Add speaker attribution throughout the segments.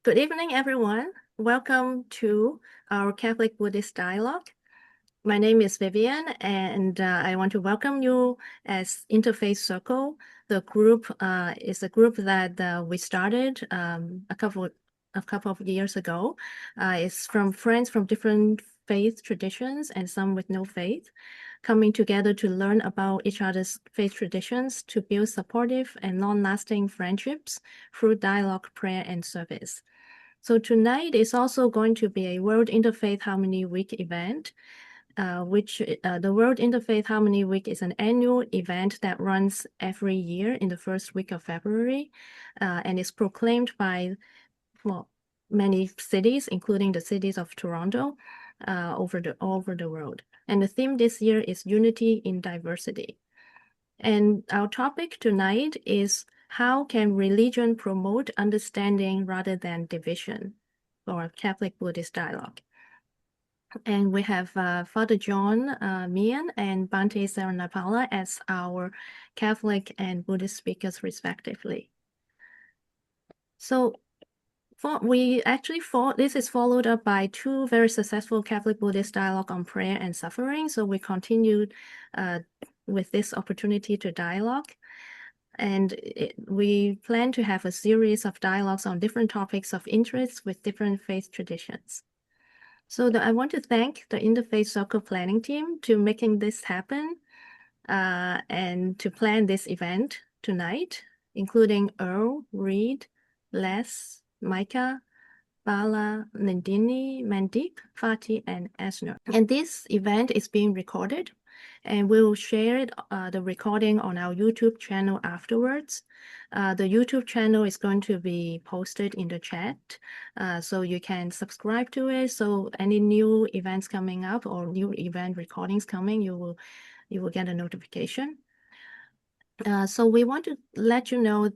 Speaker 1: Good evening, everyone. Welcome to our Catholic-Buddhist dialogue. My name is Vivian, and I want to welcome you as Interfaith Circle. The group is a group that we started a couple of years ago. It's from friends from different faith traditions and some with no faith, coming together to learn about each other's faith traditions to build supportive and long-lasting friendships through dialogue, prayer, and service. So tonight is also going to be a World Interfaith Harmony Week event, which the World Interfaith Harmony Week is an annual event that runs every year in the first week of February, and is proclaimed by many cities, including the cities of Toronto, over the world. And the theme this year is Unity in Diversity. And our topic tonight is how can religion promote understanding rather than division for a Catholic-Buddhist dialogue? And we have Father John Meehan and Bhante Saranapala as our Catholic and Buddhist speakers respectively. So this is followed up by two very successful Catholic-Buddhist dialogue on prayer and suffering. So we continued with this opportunity to dialogue. And we plan to have a series of dialogues on different topics of interest with different faith traditions. So I want to thank the Interfaith Circle planning team to making this happen and to plan this event tonight, including Earl, Reed, Les, Micah, Bala, Nandini, Mandeep, Fatih, and Asner. And this event is being recorded, and we will share the recording on our YouTube channel afterwards. The YouTube channel is going to be posted in the chat, so you can subscribe to it. So any new events coming up or new event recordings coming, you will get a notification. So we want to let you know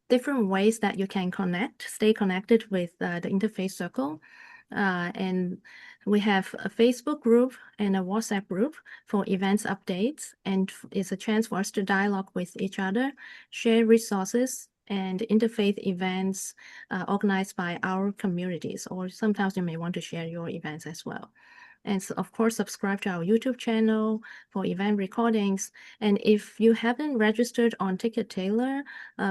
Speaker 1: different ways that you can stay connected with the Interfaith Circle. And we have a Facebook group and a WhatsApp group for events updates, and it's a chance for us to dialogue with each other, share resources and interfaith events organized by our communities, or sometimes you may want to share your events as well. And so, of course, subscribe to our YouTube channel for event recordings. And if you haven't registered on Ticket Taylor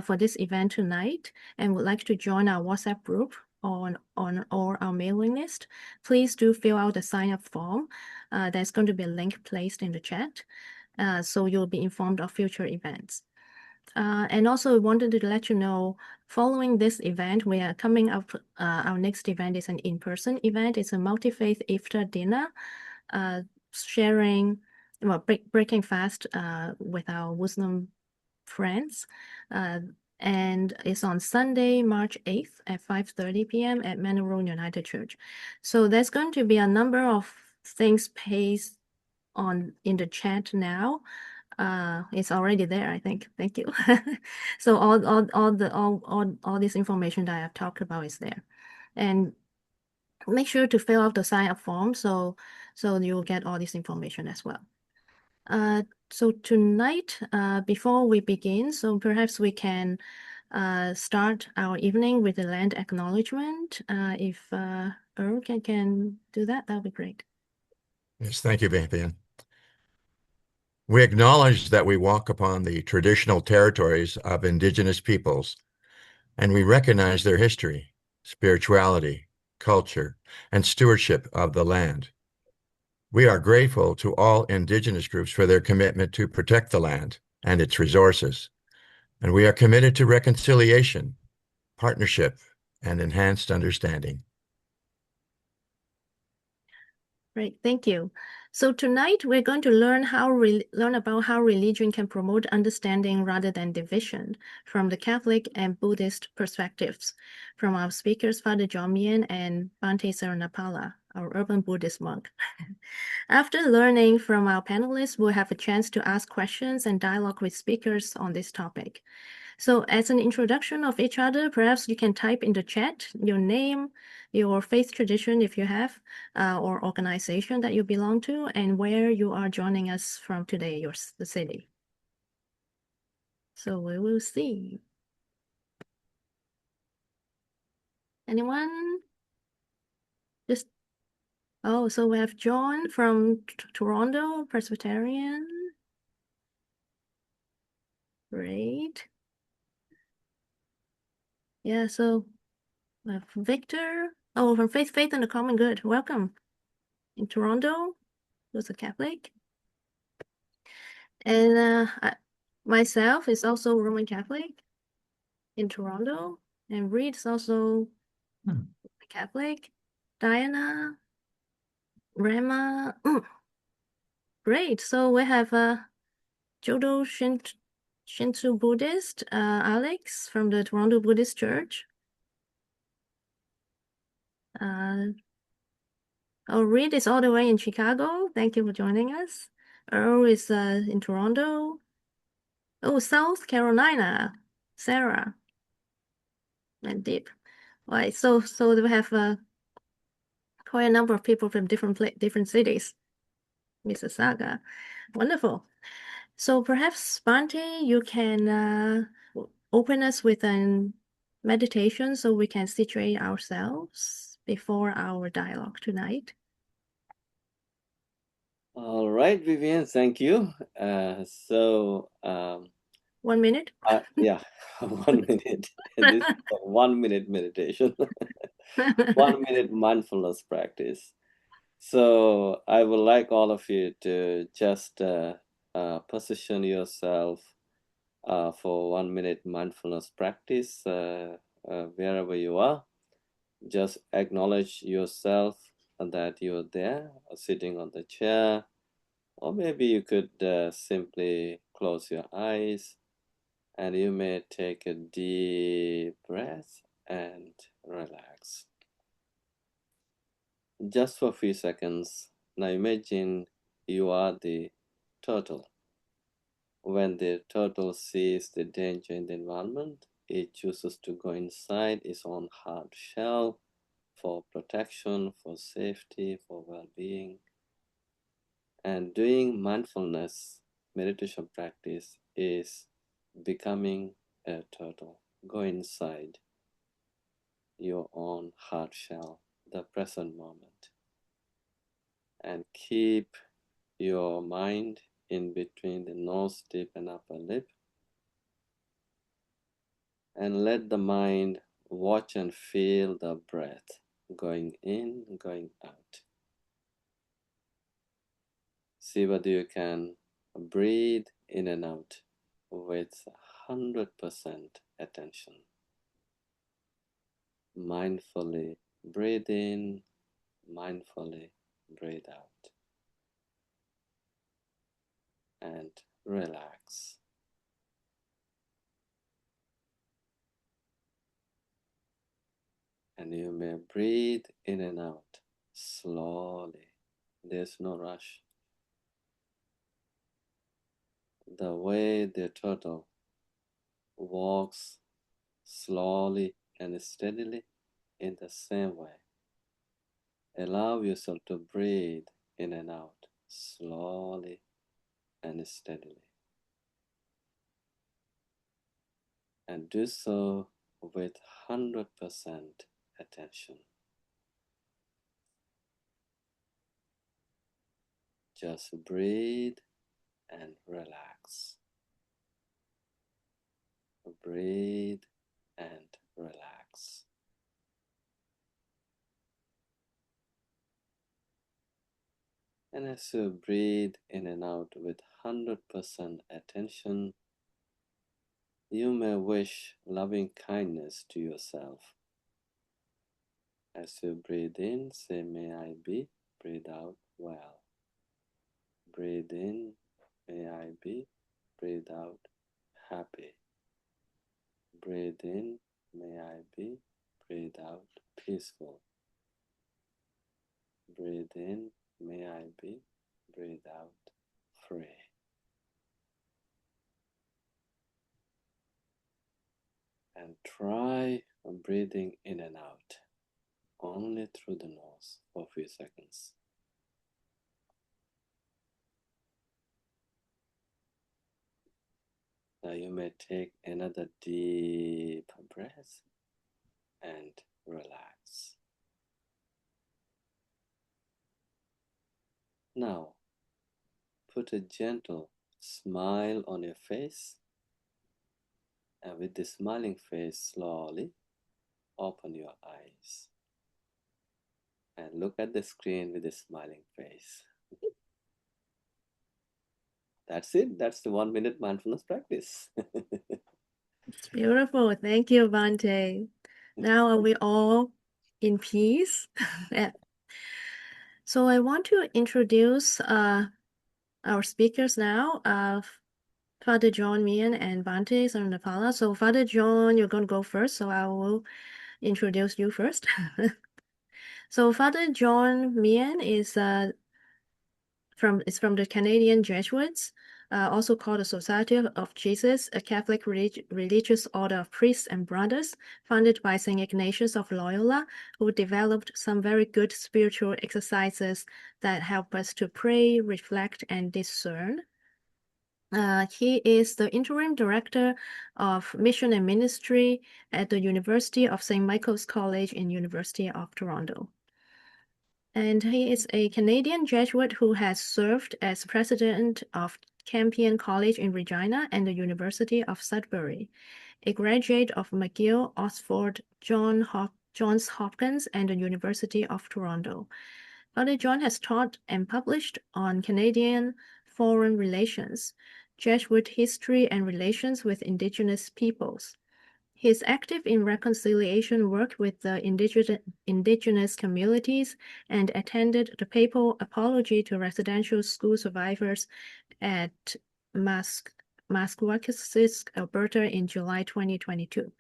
Speaker 1: for this event tonight and would like to join our WhatsApp group or our mailing list, please do fill out the sign-up form. There's going to be a link placed in the chat, so you'll be informed of future events. And also, we wanted to let you know, following this event, we are coming up, our next event is an in-person event. It's a multi-faith iftar dinner, breaking fast with our Muslim friends. And it's on Sunday, March 8th at 5:30 p.m. at Manor Road United Church. So there's going to be a number of things pasted in the chat now. It's already there, I think. Thank you. So all this information that I have talked about is there, and make sure to fill out the sign-up form so you'll get all this information as well. So tonight, before we begin, so perhaps we can start our evening with the land acknowledgement. If Earl can do that, that would be great.
Speaker 2: Yes, thank you, Vivian. We acknowledge that we walk upon the traditional territories of Indigenous peoples, and we recognize their history, spirituality, culture, and stewardship of the land. We are grateful to all Indigenous groups for their commitment to protect the land and its resources, and we are committed to reconciliation, partnership, and enhanced understanding.
Speaker 1: Great, thank you. So tonight we're going to learn about how religion can promote understanding rather than division from the Catholic and Buddhist perspectives from our speakers, Father John Meehan and Bhante Saranapala, our urban Buddhist monk. After learning from our panelists, we'll have a chance to ask questions and dialogue with speakers on this topic. So as an introduction of each other, perhaps you can type in the chat your name, your faith tradition if you have, or organization that you belong to, and where you are joining us from today, the city. So we will see. Anyone? Just oh, so we have John from Toronto, Presbyterian. Great. Yeah, so we have Victor. Oh, from Faith and the Common Good. Welcome. In Toronto, who's a Catholic. And myself is also Roman Catholic in Toronto. And Reed is also Catholic. Diana, Rama. Great. So we have Jodo Shinto Buddhist, Alex from the Toronto Buddhist Church. Reed is all the way in Chicago. Thank you for joining us. Earl is in Toronto. Oh, South Carolina, Sarah and Deep. Right. So we have quite a number of people from different cities. Mississauga. Wonderful. So perhaps Bhante, you can open us with a meditation so we can situate ourselves before our dialogue tonight.
Speaker 3: All right, Vivian, thank you.
Speaker 1: 1 minute?
Speaker 3: Yeah, 1 minute. This is a 1 minute meditation, 1 minute mindfulness practice. So I would like all of you to just position yourself for 1 minute mindfulness practice wherever you are. Just acknowledge yourself that you're there, sitting on the chair, or maybe you could simply close your eyes and you may take a deep breath and relax. Just for a few seconds. Now imagine you are the turtle. When the turtle sees the danger in the environment, it chooses to go inside its own hard shell for protection, for safety, for well-being. And doing mindfulness meditation practice is becoming a turtle. Go inside your own heart shell, the present moment, and keep your mind in between the nose tip and upper lip, and let the mind watch and feel the breath going in, going out. See whether you can breathe in and out with 100% attention. Mindfully breathe in, mindfully breathe out, and relax. And you may breathe in and out slowly. There's no rush. The way the turtle walks slowly and steadily, in the same way, allow yourself to breathe in and out slowly and steadily. And do so with 100% attention. Just breathe and relax. Breathe and relax. And as you breathe in and out with 100% attention, you may wish loving kindness to yourself. As you breathe in, say, may I be. Breathe out, well. Breathe in, may I be. Breathe out, happy. Breathe in, may I be. Breathe out, peaceful. Breathe in, may I be. Breathe out, free. And try breathing in and out only through the nose for a few seconds. Now you may take another deep breath and relax. Now, put a gentle smile on your face, and with the smiling face, slowly open your eyes and look at the screen with a smiling face. That's it. That's the 1 minute mindfulness practice.
Speaker 1: It's beautiful. Thank you, Bhante. Now are we all in peace? So I want to introduce our speakers now, Father John Meehan and Bhante Saranapala. So Father John, you're going to go first, so I will introduce you first. So Father John Meehan is from the Canadian Jesuits, also called the Society of Jesus, a Catholic religious order of priests and brothers, founded by St. Ignatius of Loyola, who developed some very good spiritual exercises that help us to pray, reflect, and discern. He is the interim director of mission and ministry at the University of St. Michael's College in University of Toronto. And he is a Canadian Jesuit who has served as president of Campion College in Regina and the University of Sudbury, a graduate of McGill, Oxford, Johns Hopkins, and the University of Toronto. Father John has taught and published on Canadian foreign relations, Jesuit history, and relations with Indigenous peoples. He is active in reconciliation work with the indigenous communities and attended the papal apology to residential school survivors at Massachusetts, Alberta in July 2022.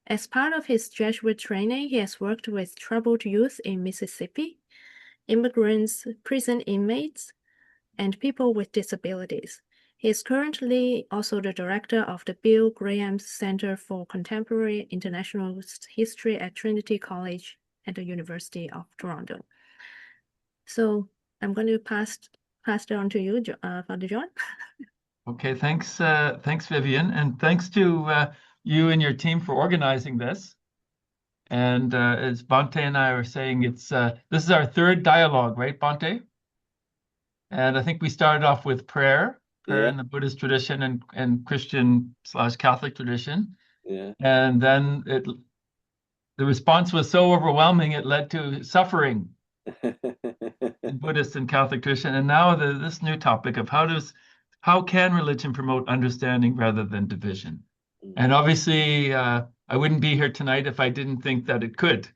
Speaker 1: As part of his Jesuit training, he has worked with troubled youth in Mississippi, immigrants, prison inmates, and people with disabilities. He is currently also the director of the Bill Graham Center for Contemporary International History at Trinity College at the University of Toronto. So I'm going to pass it on to you, Father John.
Speaker 4: Okay, thanks, Vivian, and thanks to you and your team for organizing this. And as Bhante and I were saying, this is our third dialogue, right, Bhante? And I think we started off with prayer in the Buddhist tradition and Christian/Catholic tradition.
Speaker 3: Yeah.
Speaker 4: And then the response was so overwhelming, it led to suffering in Buddhist and Catholic tradition. And now this new topic of how can religion promote understanding rather than division? And obviously, I wouldn't be here tonight if I didn't think that it could.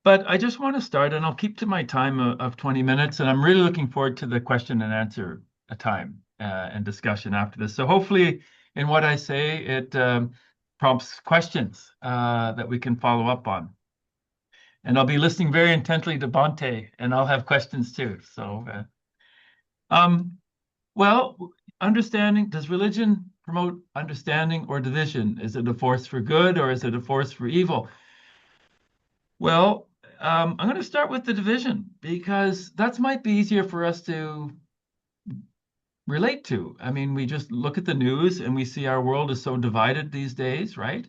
Speaker 4: But I just want to start, and I'll keep to my time of 20 minutes, and I'm really looking forward to the question and answer time and discussion after this. So hopefully, in what I say, it prompts questions that we can follow up on. And I'll be listening very intently to Bhante, and I'll have questions too. So, well, understanding, does religion promote understanding or division? Is it a force for good or is it a force for evil? Well, I'm going to start with the division because that might be easier for us to relate to. I mean, we just look at the news and we see our world is so divided these days, right?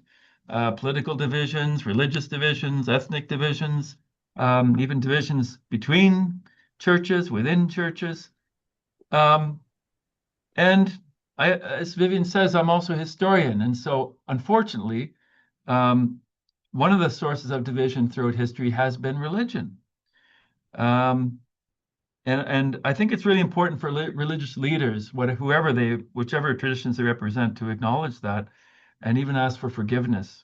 Speaker 4: Political divisions, religious divisions, ethnic divisions, even divisions between churches, within churches. And as Vivian says, I'm also a historian. And so, unfortunately, one of the sources of division throughout history has been religion. And I think it's really important for religious leaders, whichever traditions they represent, to acknowledge that and even ask for forgiveness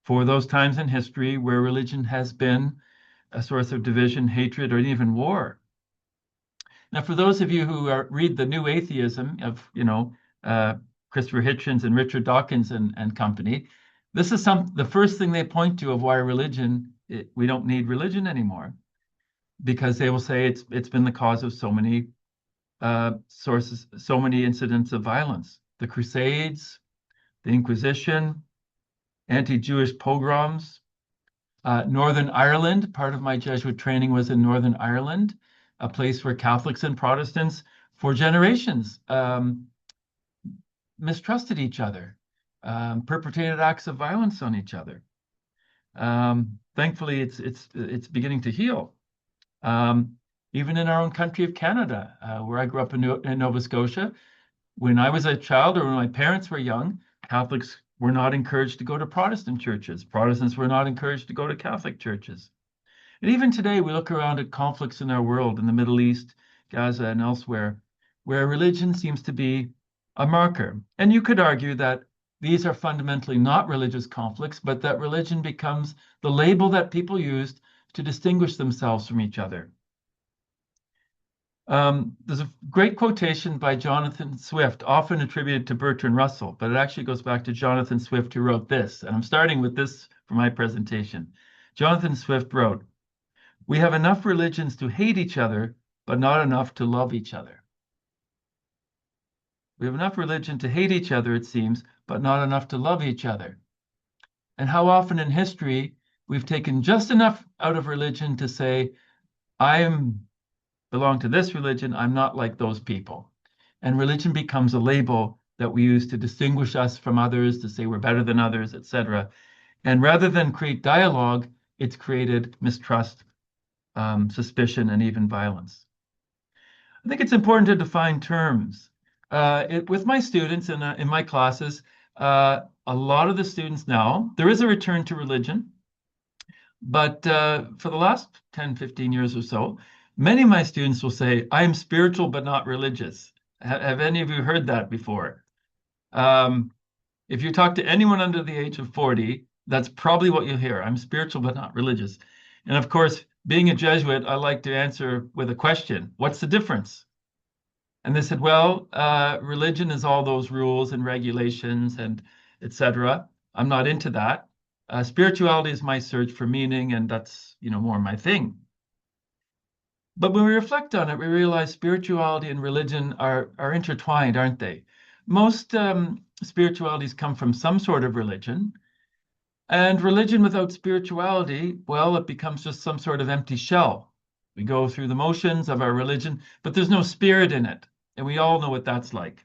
Speaker 4: for those times in history where religion has been a source of division, hatred, or even war. Now, for those of you who read The New Atheism of, Christopher Hitchens and Richard Dawkins and company, this is the first thing they point to of why we don't need religion anymore, because they will say it's been the cause of so many so many incidents of violence. The Crusades, the Inquisition, anti-Jewish pogroms, Northern Ireland. Part of my Jesuit training was in Northern Ireland, a place where Catholics and Protestants for generations mistrusted each other, perpetrated acts of violence on each other. Thankfully, it's beginning to heal. Even in our own country of Canada, where I grew up in Nova Scotia, when I was a child or when my parents were young, Catholics were not encouraged to go to Protestant churches. Protestants were not encouraged to go to Catholic churches. And even today, we look around at conflicts in our world, in the Middle East, Gaza, and elsewhere, where religion seems to be a marker. And you could argue that these are fundamentally not religious conflicts, but that religion becomes the label that people used to distinguish themselves from each other. There's a great quotation by Jonathan Swift, often attributed to Bertrand Russell, but it actually goes back to Jonathan Swift, who wrote this. And I'm starting with this for my presentation. Jonathan Swift wrote, "We have enough religions to hate each other, but not enough to love each other." We have enough religion to hate each other, it seems, but not enough to love each other. And how often in history we've taken just enough out of religion to say, I belong to this religion, I'm not like those people. And religion becomes a label that we use to distinguish us from others, to say we're better than others, etc. And rather than create dialogue, it's created mistrust, suspicion, and even violence. I think it's important to define terms. With my students in my classes, a lot of the students now, there is a return to religion, but for the last 10, 15 years or so, many of my students will say, I am spiritual but not religious. Have any of you heard that before? If you talk to anyone under the age of 40, that's probably what you'll hear. I'm spiritual but not religious. And of course, being a Jesuit, I like to answer with a question. What's the difference? And they said, well, religion is all those rules and regulations and etc. I'm not into that. Spirituality is my search for meaning, and that's, more my thing. But when we reflect on it, we realize spirituality and religion are intertwined, aren't they? Most spiritualities come from some sort of religion. And religion without spirituality, well, it becomes just some sort of empty shell. We go through the motions of our religion, but there's no spirit in it. And we all know what that's like.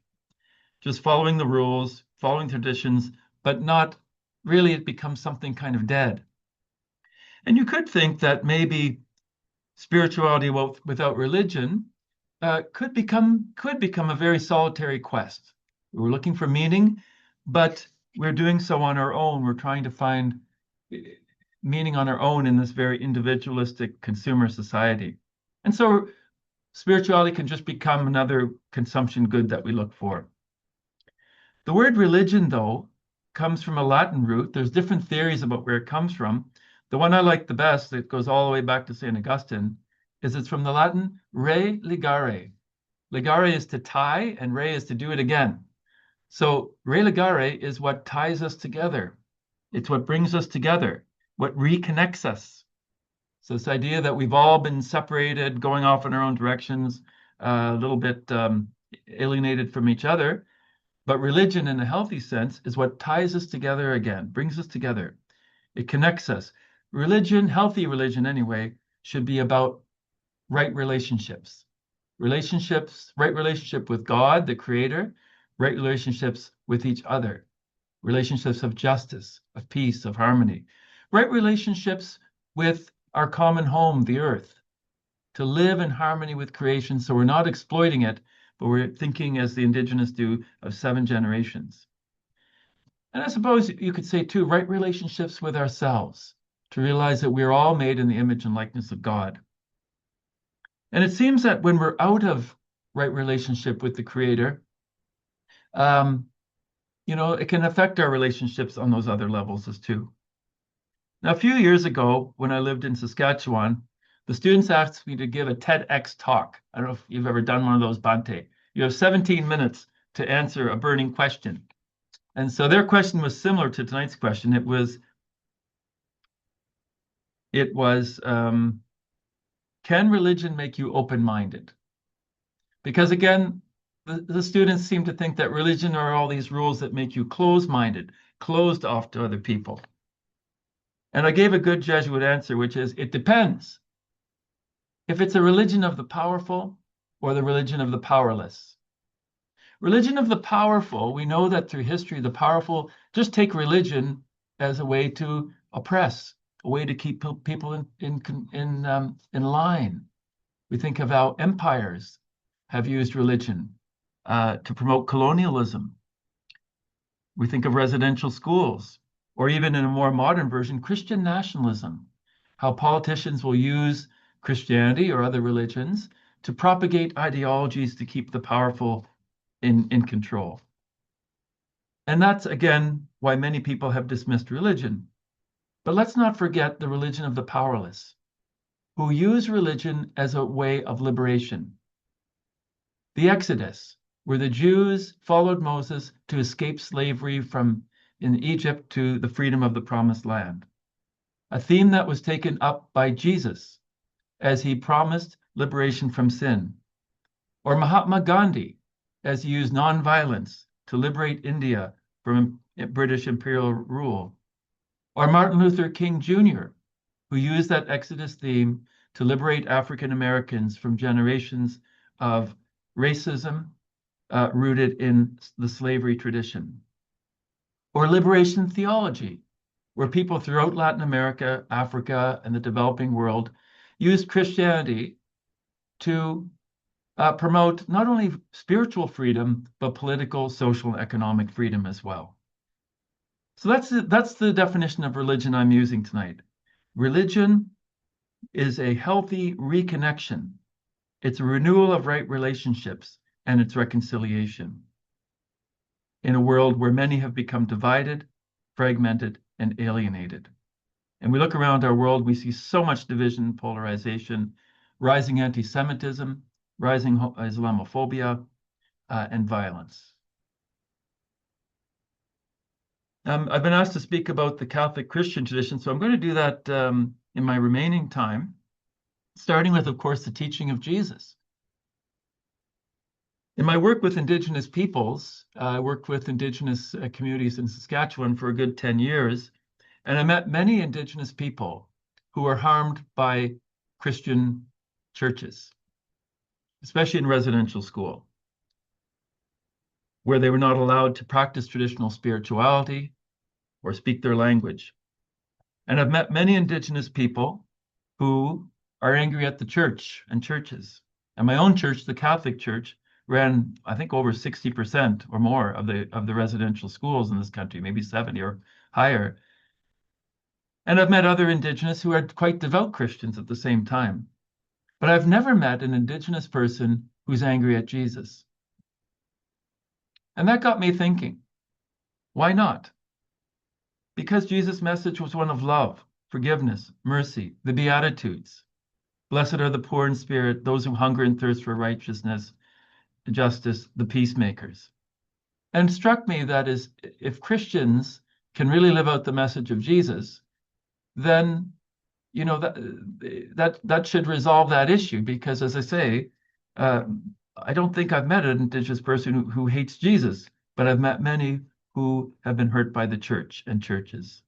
Speaker 4: Just following the rules, following traditions, but not really, it becomes something kind of dead. And you could think that maybe spirituality without religion could become a very solitary quest. We're looking for meaning, but we're doing so on our own. We're trying to find meaning on our own in this very individualistic consumer society. And so spirituality can just become another consumption good that we look for. The word religion, though, comes from a Latin root. There's different theories about where it comes from. The one I like the best, that goes all the way back to St. Augustine, is it's from the Latin re ligare. Ligare is to tie, and re is to do it again. So religare is what ties us together. It's what brings us together, what reconnects us. So this idea that we've all been separated, going off in our own directions, a little bit alienated from each other. But religion, in a healthy sense, is what ties us together again, brings us together. It connects us. Religion, healthy religion anyway, should be about right relationships. Right relationship with God, the Creator, right relationships with each other, relationships of justice, of peace, of harmony, right relationships with our common home, the earth, to live in harmony with creation so we're not exploiting it, but we're thinking, as the Indigenous do, of 7 generations. And I suppose you could say, too, right relationships with ourselves, to realize that we're all made in the image and likeness of God. And it seems that when we're out of right relationship with the Creator, it can affect our relationships on those other levels as too. Now, a few years ago, when I lived in Saskatchewan, the students asked me to give a TEDx talk. I don't know if you've ever done one of those, Bhante. You have 17 minutes to answer a burning question. And so their question was similar to tonight's question. It was, can religion make you open-minded? Because again, the students seem to think that religion are all these rules that make you closed-minded, closed off to other people. And I gave a good Jesuit answer, which is, it depends. If it's a religion of the powerful or the religion of the powerless. Religion of the powerful, we know that through history, the powerful just take religion as a way to oppress, a way to keep people in line. We think of how empires have used religion to promote colonialism. We think of residential schools, or even in a more modern version, Christian nationalism, how politicians will use Christianity or other religions to propagate ideologies to keep the powerful in control. And that's, again, why many people have dismissed religion. But let's not forget the religion of the powerless, who use religion as a way of liberation. The Exodus, where the Jews followed Moses to escape slavery in Egypt to the freedom of the Promised Land. A theme that was taken up by Jesus as he promised liberation from sin. Or Mahatma Gandhi, as he used nonviolence to liberate India from British imperial rule. Or Martin Luther King Jr., who used that Exodus theme to liberate African Americans from generations of racism rooted in the slavery tradition. Or liberation theology, where people throughout Latin America, Africa, and the developing world used Christianity to promote not only spiritual freedom, but political, social, and economic freedom as well. So that's the definition of religion I'm using tonight. Religion is a healthy reconnection. It's a renewal of right relationships and its reconciliation in a world where many have become divided, fragmented, and alienated. And we look around our world, we see so much division and polarization, rising anti-Semitism, rising Islamophobia, and violence. I've been asked to speak about the Catholic Christian tradition, so I'm going to do that in my remaining time, starting with, of course, the teaching of Jesus. In my work with Indigenous peoples, I worked with Indigenous communities in Saskatchewan for a good 10 years, and I met many Indigenous people who were harmed by Christian churches, especially in residential school, where they were not allowed to practice traditional spirituality or speak their language. And I've met many Indigenous people who are angry at the church and churches. And my own church, the Catholic Church, ran, I think, over 60% or more of the residential schools in this country, maybe 70 or higher. And I've met other Indigenous who are quite devout Christians at the same time. But I've never met an Indigenous person who's angry at Jesus. And that got me thinking, why not? Because Jesus' message was one of love, forgiveness, mercy, the Beatitudes. Blessed are the poor in spirit, those who hunger and thirst for righteousness, justice, the peacemakers. And it struck me that if Christians can really live out the message of Jesus, then that should resolve that issue. Because, as I say, I don't think I've met an Indigenous person who hates Jesus, but I've met many who have been hurt by the church and churches.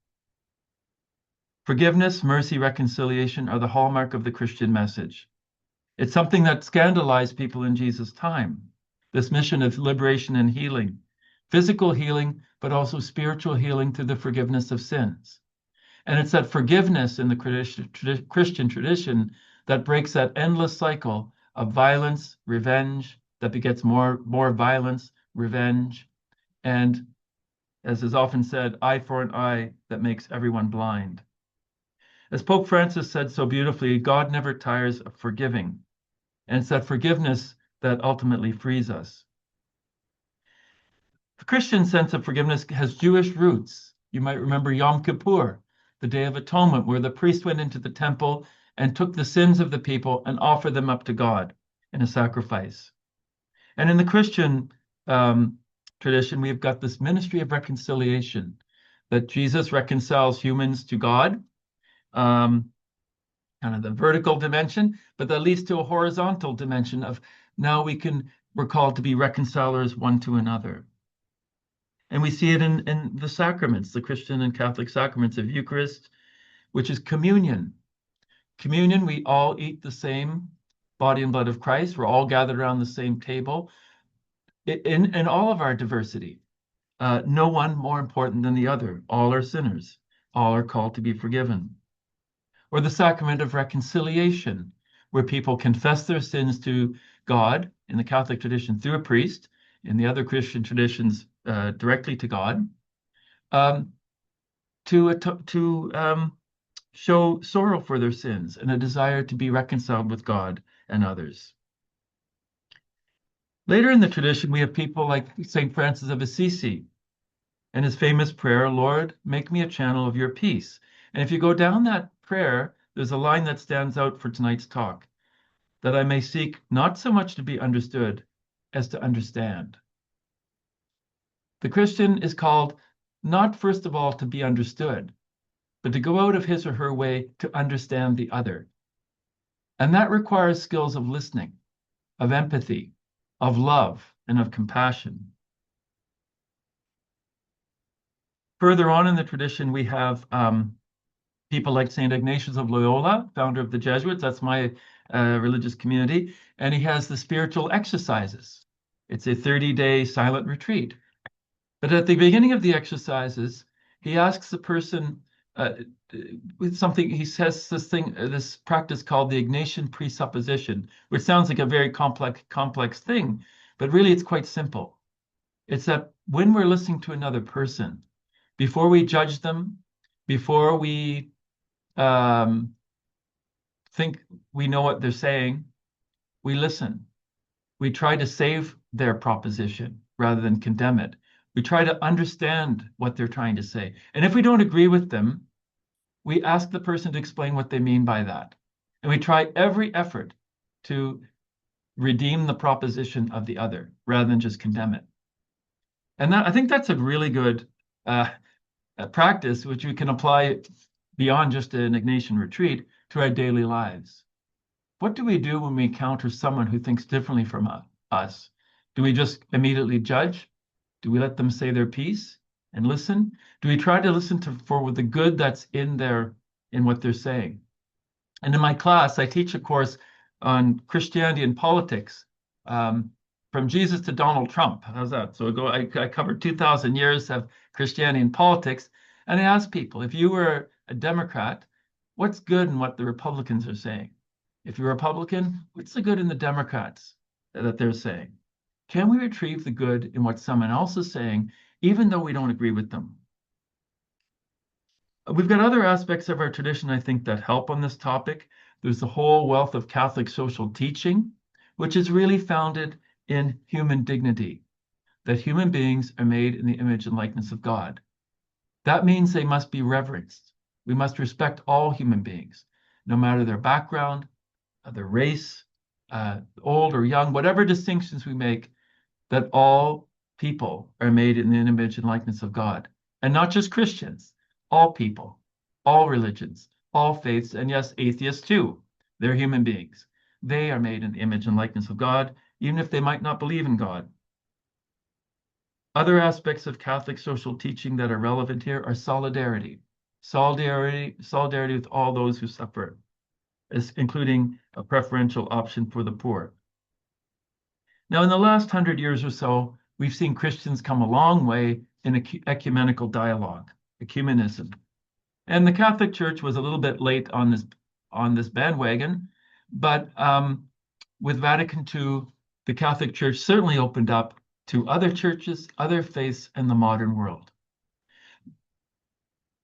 Speaker 4: Forgiveness, mercy, reconciliation are the hallmark of the Christian message. It's something that scandalized people in Jesus' time, this mission of liberation and healing, physical healing, but also spiritual healing through the forgiveness of sins. And it's that forgiveness in the Christian tradition that breaks that endless cycle of violence, revenge, that begets more violence, revenge, and, as is often said, eye for an eye that makes everyone blind. As Pope Francis said so beautifully, God never tires of forgiving. And it's that forgiveness that ultimately frees us. The Christian sense of forgiveness has Jewish roots. You might remember Yom Kippur, the Day of Atonement, where the priest went into the temple and took the sins of the people and offered them up to God in a sacrifice. And in the Christian tradition, we've got this ministry of reconciliation, that Jesus reconciles humans to God, kind of the vertical dimension, but that leads to a horizontal dimension of now we're called to be reconcilers one to another. And we see it in the sacraments, the Christian and Catholic sacraments of Eucharist, which is communion. Communion, we all eat the same body and blood of Christ. We're all gathered around the same table in all of our diversity. No one more important than the other. All are sinners. All are called to be forgiven. or the sacrament of reconciliation, where people confess their sins to God in the Catholic tradition through a priest, in the other Christian traditions directly to God, to show sorrow for their sins and a desire to be reconciled with God and others. Later in the tradition, we have people like St. Francis of Assisi and his famous prayer, Lord, make me a channel of your peace. And if you go down that prayer, there's a line that stands out for tonight's talk, that I may seek not so much to be understood as to understand. The Christian is called not first of all to be understood, but to go out of his or her way to understand the other. And that requires skills of listening, of empathy, of love, and of compassion. Further on in the tradition, we have people like St. Ignatius of Loyola, founder of the Jesuits. That's my religious community. And he has the spiritual exercises. It's a 30-day silent retreat. But at the beginning of the exercises, he asks the person with something, he says this practice called the Ignatian presupposition, which sounds like a very complex thing, but really it's quite simple. It's that when we're listening to another person, before we judge them, before we think we know what they're saying, we listen. We try to save their proposition rather than condemn it. We try to understand what they're trying to say. And if we don't agree with them, we ask the person to explain what they mean by that. And we try every effort to redeem the proposition of the other rather than just condemn it. And I think that's a really good practice, which we can apply beyond just an Ignatian retreat to our daily lives. What do we do when we encounter someone who thinks differently from us? Do we just immediately judge? Do we let them say their piece and listen? Do we try to listen for the good that's in what they're saying? And in my class, I teach a course on Christianity and politics, from Jesus to Donald Trump. How's that? So I covered 2,000 years of Christianity and politics, and I ask people, if you were a Democrat, what's good in what the Republicans are saying? If you're a Republican, what's the good in the Democrats that they're saying? Can we retrieve the good in what someone else is saying, even though we don't agree with them? We've got other aspects of our tradition, I think, that help on this topic. There's the whole wealth of Catholic social teaching, which is really founded in human dignity, that human beings are made in the image and likeness of God. That means they must be reverenced. We must respect all human beings, no matter their background, their race, old or young, whatever distinctions we make, that all people are made in the image and likeness of God. And not just Christians, all people, all religions, all faiths, and yes, atheists too. They're human beings. They are made in the image and likeness of God, even if they might not believe in God. Other aspects of Catholic social teaching that are relevant here are solidarity. Solidarity with all those who suffer, including a preferential option for the poor. Now, in the last 100 years or so, we've seen Christians come a long way in ecumenical dialogue, ecumenism. And the Catholic Church was a little bit late on this bandwagon, but with Vatican II, the Catholic Church certainly opened up to other churches, other faiths, and the modern world.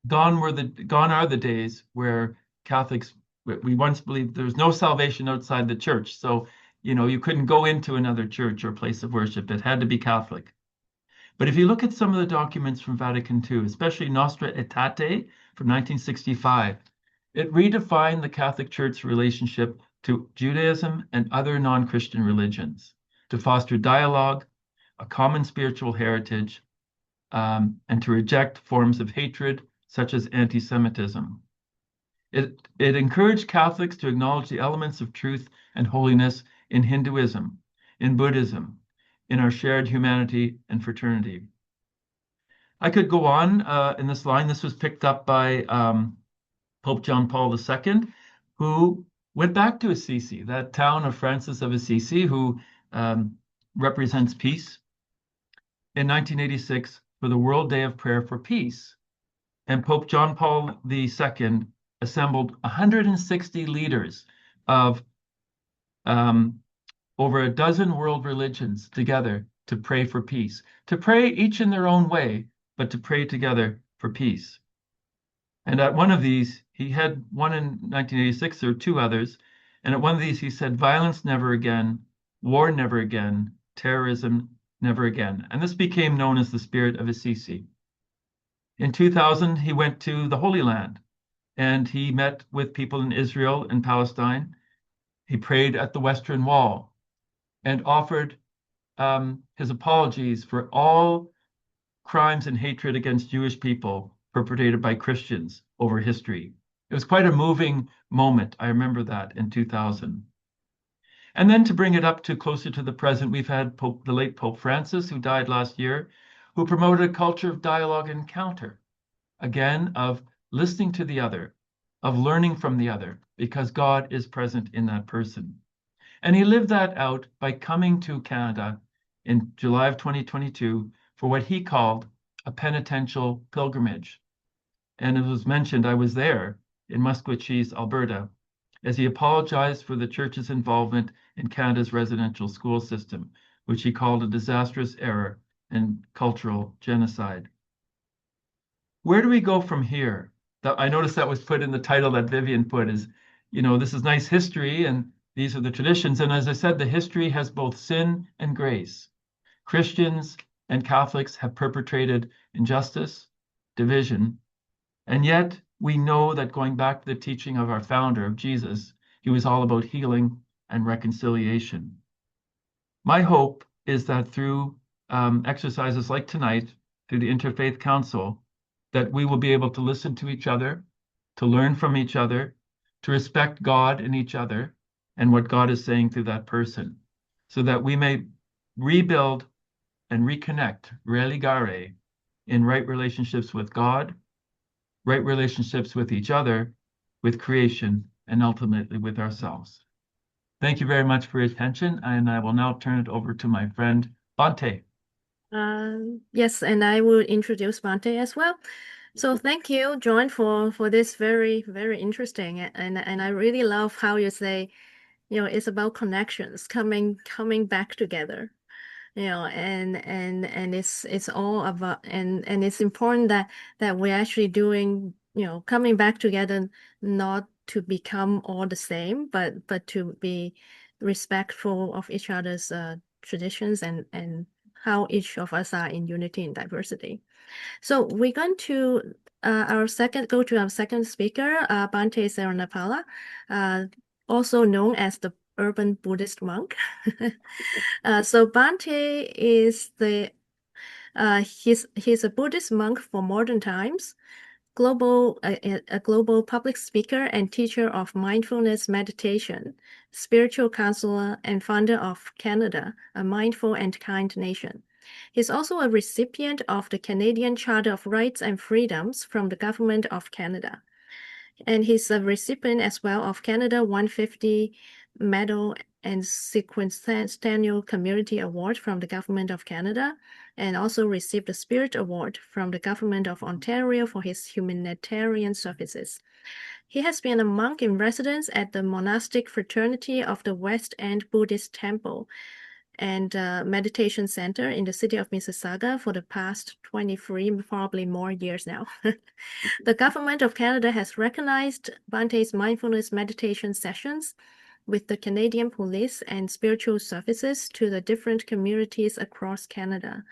Speaker 4: Gone are the days where Catholics, we once believed there was no salvation outside the church. So, you couldn't go into another church or place of worship. It had to be Catholic. But if you look at some of the documents from Vatican II, especially Nostra Aetate from 1965, it redefined the Catholic Church's relationship to Judaism and other non-Christian religions to foster dialogue, a common spiritual heritage, and to reject forms of hatred such as anti-Semitism. It encouraged Catholics to acknowledge the elements of truth and holiness in Hinduism, in Buddhism, in our shared humanity and fraternity. I could go on in this line. This was picked up by Pope John Paul II, who went back to Assisi, that town of Francis of Assisi, who represents peace, in 1986 for the World Day of Prayer for Peace. And Pope John Paul II assembled 160 leaders of over a dozen world religions together to pray for peace, to pray each in their own way, but to pray together for peace. And at one of these, he had one in 1986, there were two others. And at one of these, he said, violence never again, war never again, terrorism never again. And this became known as the Spirit of Assisi. In 2000, he went to the Holy Land and he met with people in Israel and Palestine. He prayed at the Western Wall and offered his apologies for all crimes and hatred against Jewish people perpetrated by Christians over history. It was quite a moving moment. I remember that in 2000. And then to bring it up to closer to the present, we've had the late Pope Francis, who died last year, who promoted a culture of dialogue and encounter, again, of listening to the other, of learning from the other, because God is present in that person. And he lived that out by coming to Canada in July of 2022 for what he called a penitential pilgrimage. And it was mentioned, I was there in Muskwachees, Alberta, as he apologized for the church's involvement in Canada's residential school system, which he called a disastrous error and cultural genocide. Where do we go from here? I noticed that was put in the title that Vivian put is, this is nice history and these are the traditions. And as I said, the history has both sin and grace. Christians and Catholics have perpetrated injustice, division, and yet we know that going back to the teaching of our founder, of Jesus, he was all about healing and reconciliation. My hope is that through exercises like tonight, through the Interfaith Council, that we will be able to listen to each other, to learn from each other, to respect God in each other and what God is saying through that person, so that we may rebuild and reconnect, religare, in right relationships with God, right relationships with each other, with creation, and ultimately with ourselves. Thank you very much for your attention, and I will now turn it over to my friend Bhante.
Speaker 1: Yes, and I will introduce Bhante as well. So thank you, John, for this very, very interesting, and I really love how you say, it's about connections coming back together, and it's all about, and it's important that we're actually doing, coming back together, not to become all the same, but to be respectful of each other's traditions and how each of us are in unity and diversity. So we're going to go to our second speaker, Bhante Saranapala, also known as the urban Buddhist monk. So Bhante is he's a Buddhist monk for modern times, a global public speaker and teacher of mindfulness meditation, spiritual counselor, and founder of Canada, a mindful and kind nation. He's also a recipient of the Canadian Charter of Rights and Freedoms from the Government of Canada. And he's a recipient as well of Canada 150 Medal and Sequential Community Award from the Government of Canada, and also received the Spirit Award from the Government of Ontario for his humanitarian services. He has been a monk in residence at the Monastic Fraternity of the West End Buddhist Temple and Meditation Center in the city of Mississauga for the past 23, probably more years now. The Government of Canada has recognized Bhante's mindfulness meditation sessions with the Canadian Police and spiritual services to the different communities across Canada.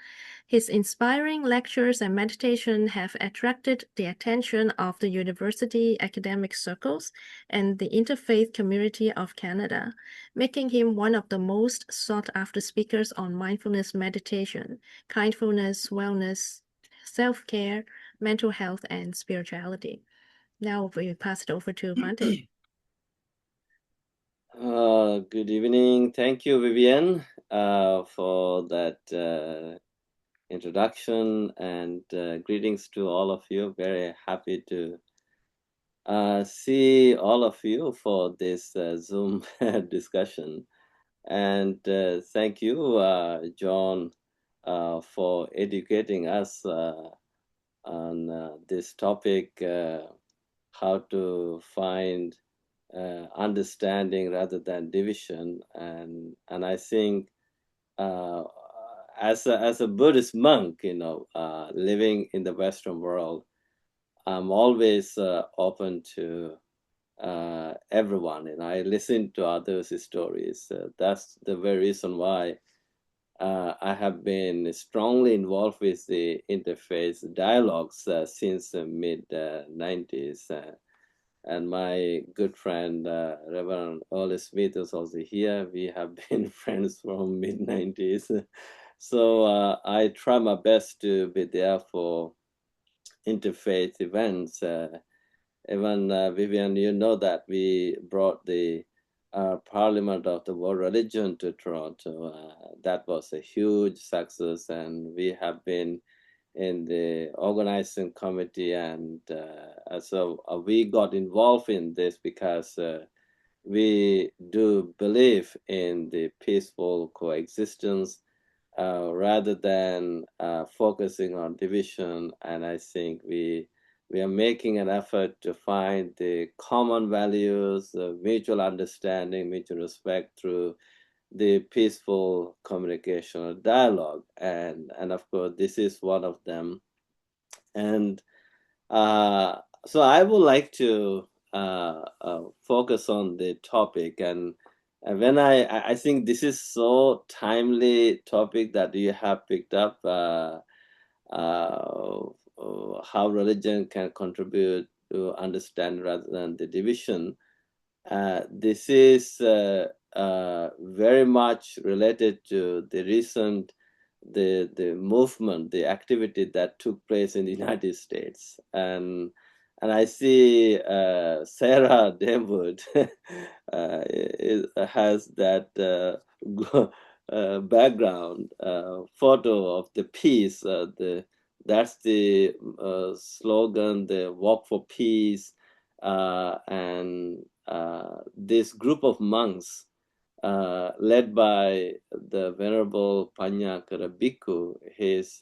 Speaker 1: His inspiring lectures and meditation have attracted the attention of the university academic circles and the interfaith community of Canada, making him one of the most sought-after speakers on mindfulness meditation, kindfulness, wellness, self-care, mental health, and spirituality. Now we pass it over to Bhante.
Speaker 3: Good evening. Thank you, Vivian, for that introduction, and greetings to all of you. Very happy to see all of you for this Zoom discussion. And thank you, John, for educating us on this topic, how to find understanding rather than division. And I think as a Buddhist monk, living in the Western world, I'm always open to everyone, and I listen to others' stories. That's the very reason why I have been strongly involved with the interfaith dialogues since the mid-90s. And my good friend, Reverend Ole Smith, is also here. We have been friends from mid-90s. So I try my best to be there for interfaith events. Even Vivian, you know that we brought the Parliament of the World Religion to Toronto. That was a huge success, and we have been in the organizing committee, and so we got involved in this because we do believe in the peaceful coexistence rather than focusing on division. And I think we are making an effort to find the common values, mutual understanding, mutual respect through the peaceful communication or dialogue. And of course, this is one of them. And so I would like to focus on the topic. And when I think this is so timely topic that you have picked up, how religion can contribute to understand rather than the division. This is very much related to the recent the movement, the activity that took place in the United States, and I see Sarah Denwood has that background photo of the peace. That's the slogan, the Walk for Peace, and this group of monks led by the Venerable Panyakara Bhikkhu. He's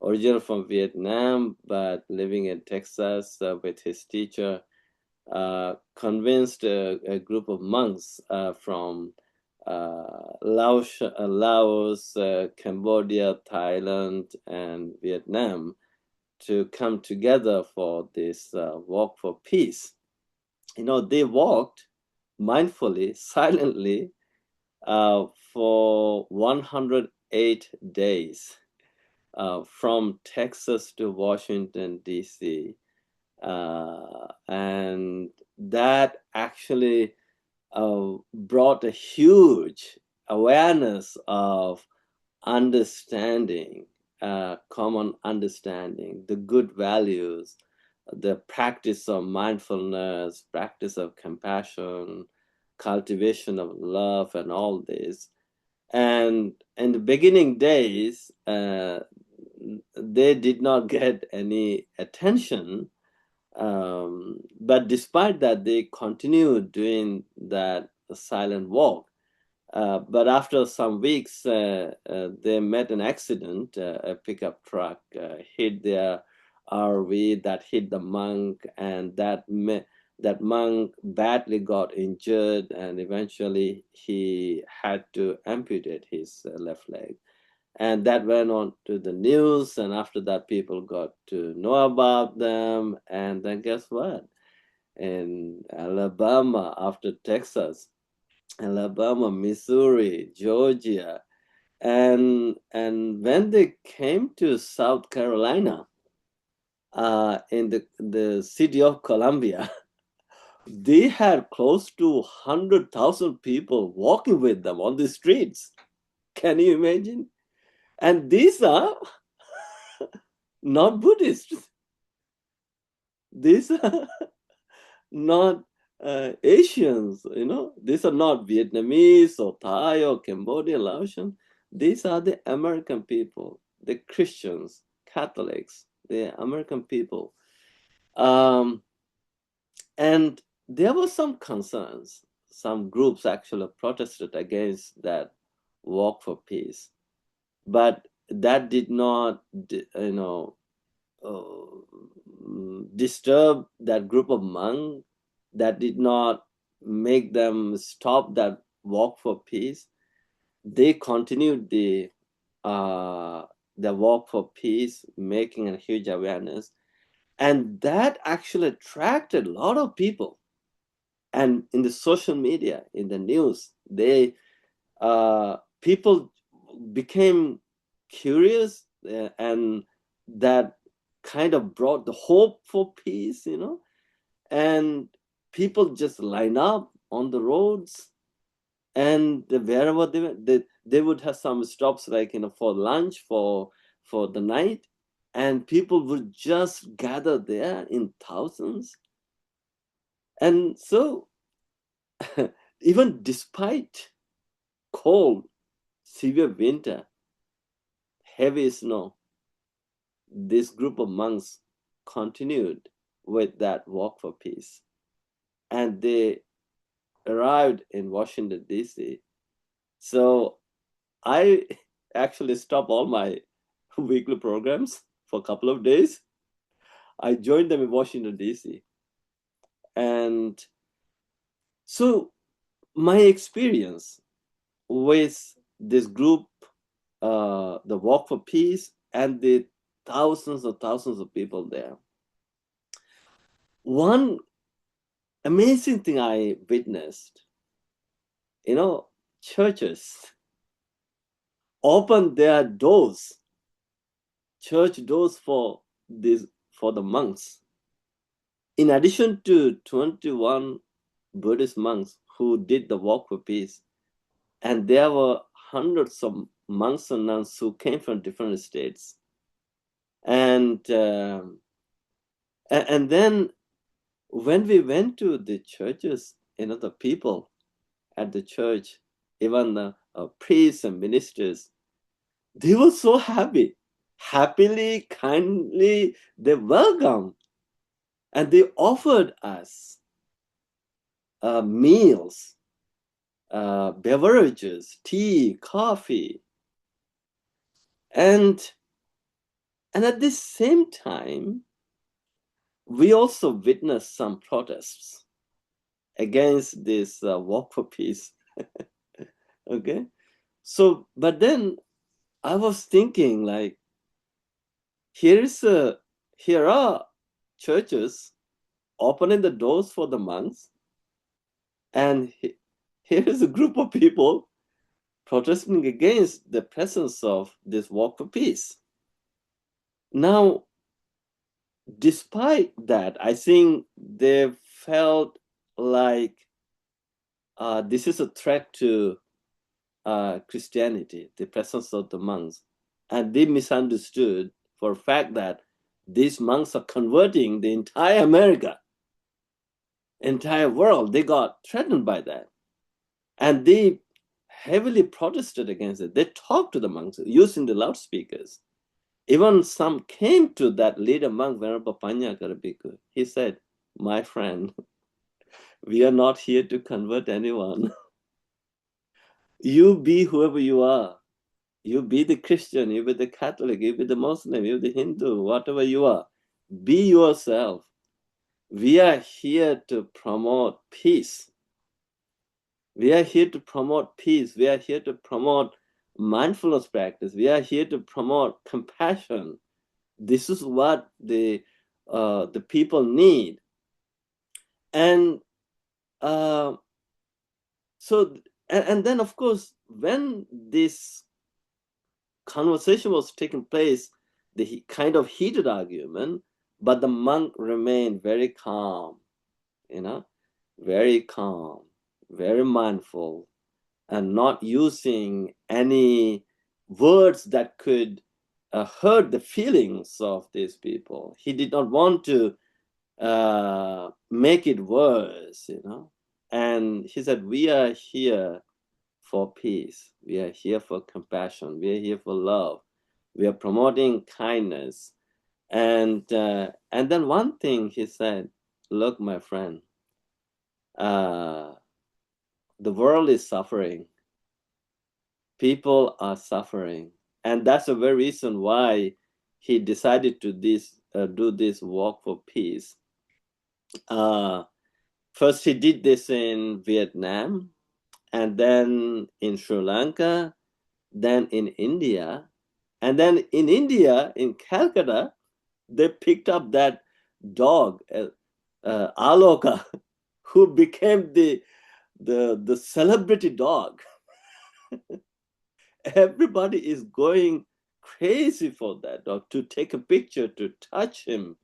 Speaker 3: original from Vietnam, but living in Texas with his teacher, convinced a group of monks from Laos, Cambodia, Thailand, and Vietnam to come together for this walk for peace. They walked mindfully, silently, for 108 days from Texas to Washington, D.C. And that actually brought a huge awareness of understanding, common understanding, the good values, the practice of mindfulness, practice of compassion, cultivation of love, and all this. And in the beginning days, they did not get any attention. But despite that, they continued doing that silent walk. But after some weeks, they met an accident. A pickup truck hit their RV, that hit the monk, and that monk badly got injured, and eventually he had to amputate his left leg. And that went on to the news, and after that, people got to know about them. And then guess what? In Alabama, after Texas, Alabama, Missouri, Georgia, and when they came to South Carolina, in the city of Columbia, they had close to 100,000 people walking with them on the streets. Can you imagine? And these are not Buddhists. These are not Asians, These are not Vietnamese or Thai or Cambodian, Laotian. These are the American people, the Christians, Catholics, the American people. And there were some concerns. Some groups actually protested against that walk for peace. But that did not, disturb that group of monks, that did not make them stop that walk for peace. They continued the walk for peace, making a huge awareness. And that actually attracted a lot of people. And in the social media, in the news, people became curious, and that kind of brought the hope for peace, and people just line up on the roads, and wherever they went, they would have some stops, like, for lunch, for the night, and people would just gather there in thousands. And so even despite cold, severe winter, heavy snow, this group of monks continued with that walk for peace. And they arrived in Washington, D.C. So I actually stopped all my weekly programs for a couple of days. I joined them in Washington, D.C. And so my experience with this group, the Walk for Peace, and the thousands of people there. One amazing thing I witnessed, churches opened their doors, church doors for the monks. In addition to 21 Buddhist monks who did the Walk for Peace, and there were hundreds of monks and nuns who came from different states. And then when we went to the churches, the people at the church, even the priests and ministers, they were so happy. Happily, kindly, they welcomed. And they offered us meals, beverages, tea, coffee. And at the same time, we also witnessed some protests against this Walk for Peace. Okay? So, but then I was thinking, like, here are churches opening the doors for the monks, and here is a group of people protesting against the presence of this Walk for Peace. Now, despite that, I think they felt like this is a threat to Christianity, the presence of the monks. And they misunderstood for a fact that these monks are converting the entire America, entire world. They got threatened by that. And they heavily protested against it. They talked to the monks using the loudspeakers. Even some came to that leader monk, Venerable Panyakara Bhikkhu. He said, "My friend, we are not here to convert anyone. You be whoever you are. You be the Christian, you be the Catholic, you be the Muslim, you be the Hindu, whatever you are. Be yourself. We are here to promote peace. We are here to promote peace. We are here to promote mindfulness practice. We are here to promote compassion. This is what the people need." And so, and then, of course, when this conversation was taking place, the kind of heated argument, but the monk remained very calm, very calm, very mindful, and not using any words that could hurt the feelings of these people. He did not want to make it worse, And he said, "We are here for peace. We are here for compassion. We are here for love. We are promoting kindness." And then one thing he said, "Look, my friend, the world is suffering. People are suffering. And that's the very reason why he decided to do this walk for peace. First, he did this in Vietnam, and then in Sri Lanka, then in India, and then in India, in Calcutta, they picked up that dog, Aloka, who became the celebrity dog. Everybody is going crazy for that dog, to take a picture, to touch him.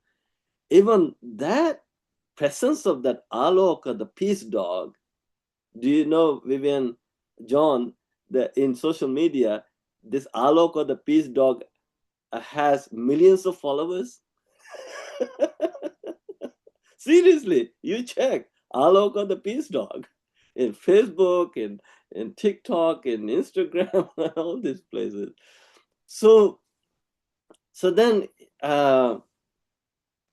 Speaker 3: Even that presence of that Aloka, the peace dog. Do you know, Vivian, John, that in social media, this Aloka, the peace dog, has millions of followers? Seriously, you check Aloka, the peace dog, in Facebook, in TikTok, in Instagram, all these places. So then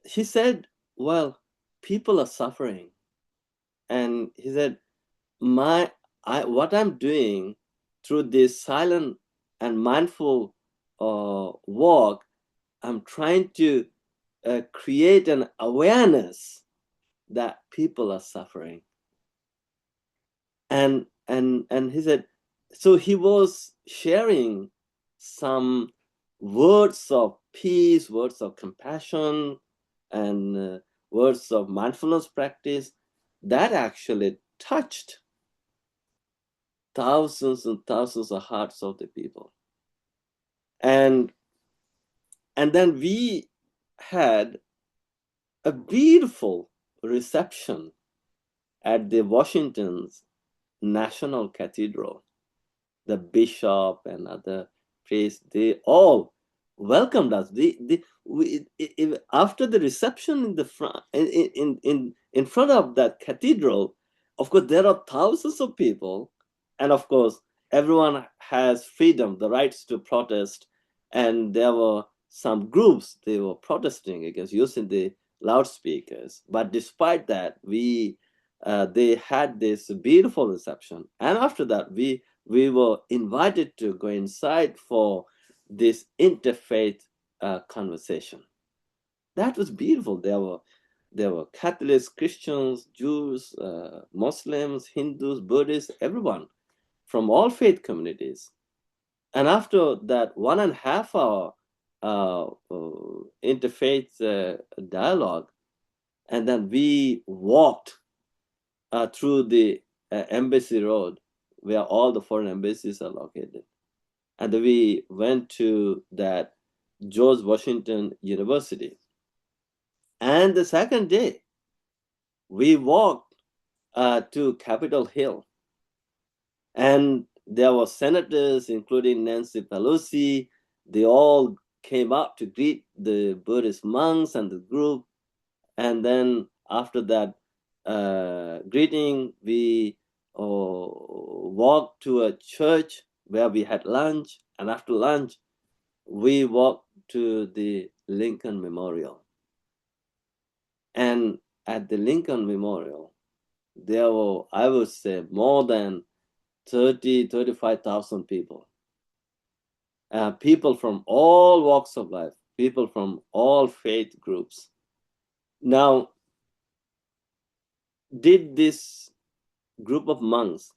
Speaker 3: he said, well, people are suffering. And he said, what I'm doing through this silent and mindful walk, I'm trying to create an awareness that people are suffering. And he said, so he was sharing some words of peace, words of compassion, and words of mindfulness practice that actually touched thousands and thousands of hearts of the people. And then we had a beautiful reception at the Washington's National Cathedral. The bishop and other priests, they all welcomed us. After the reception in the front, in front of that cathedral, of course, there are thousands of people. And of course, everyone has freedom, the rights to protest. And there were some groups, they were protesting against using the loudspeakers. But despite that, they had this beautiful reception. And after that, we were invited to go inside for this interfaith conversation. That was beautiful. There were Catholics, Christians, Jews, Muslims, Hindus, Buddhists, everyone from all faith communities. And after that 1.5 hour interfaith dialogue, and then we walked through the Embassy Road, where all the foreign embassies are located. And we went to that George Washington University. And the second day, we walked to Capitol Hill. And there were senators, including Nancy Pelosi. They all came up to greet the Buddhist monks and the group. And then after that greeting, we walked to a church where we had lunch. And after lunch, we walked to the Lincoln Memorial. And at the Lincoln Memorial, there were, I would say, more than 35,000 people. People from all walks of life, people from all faith groups. Now, did this group of monks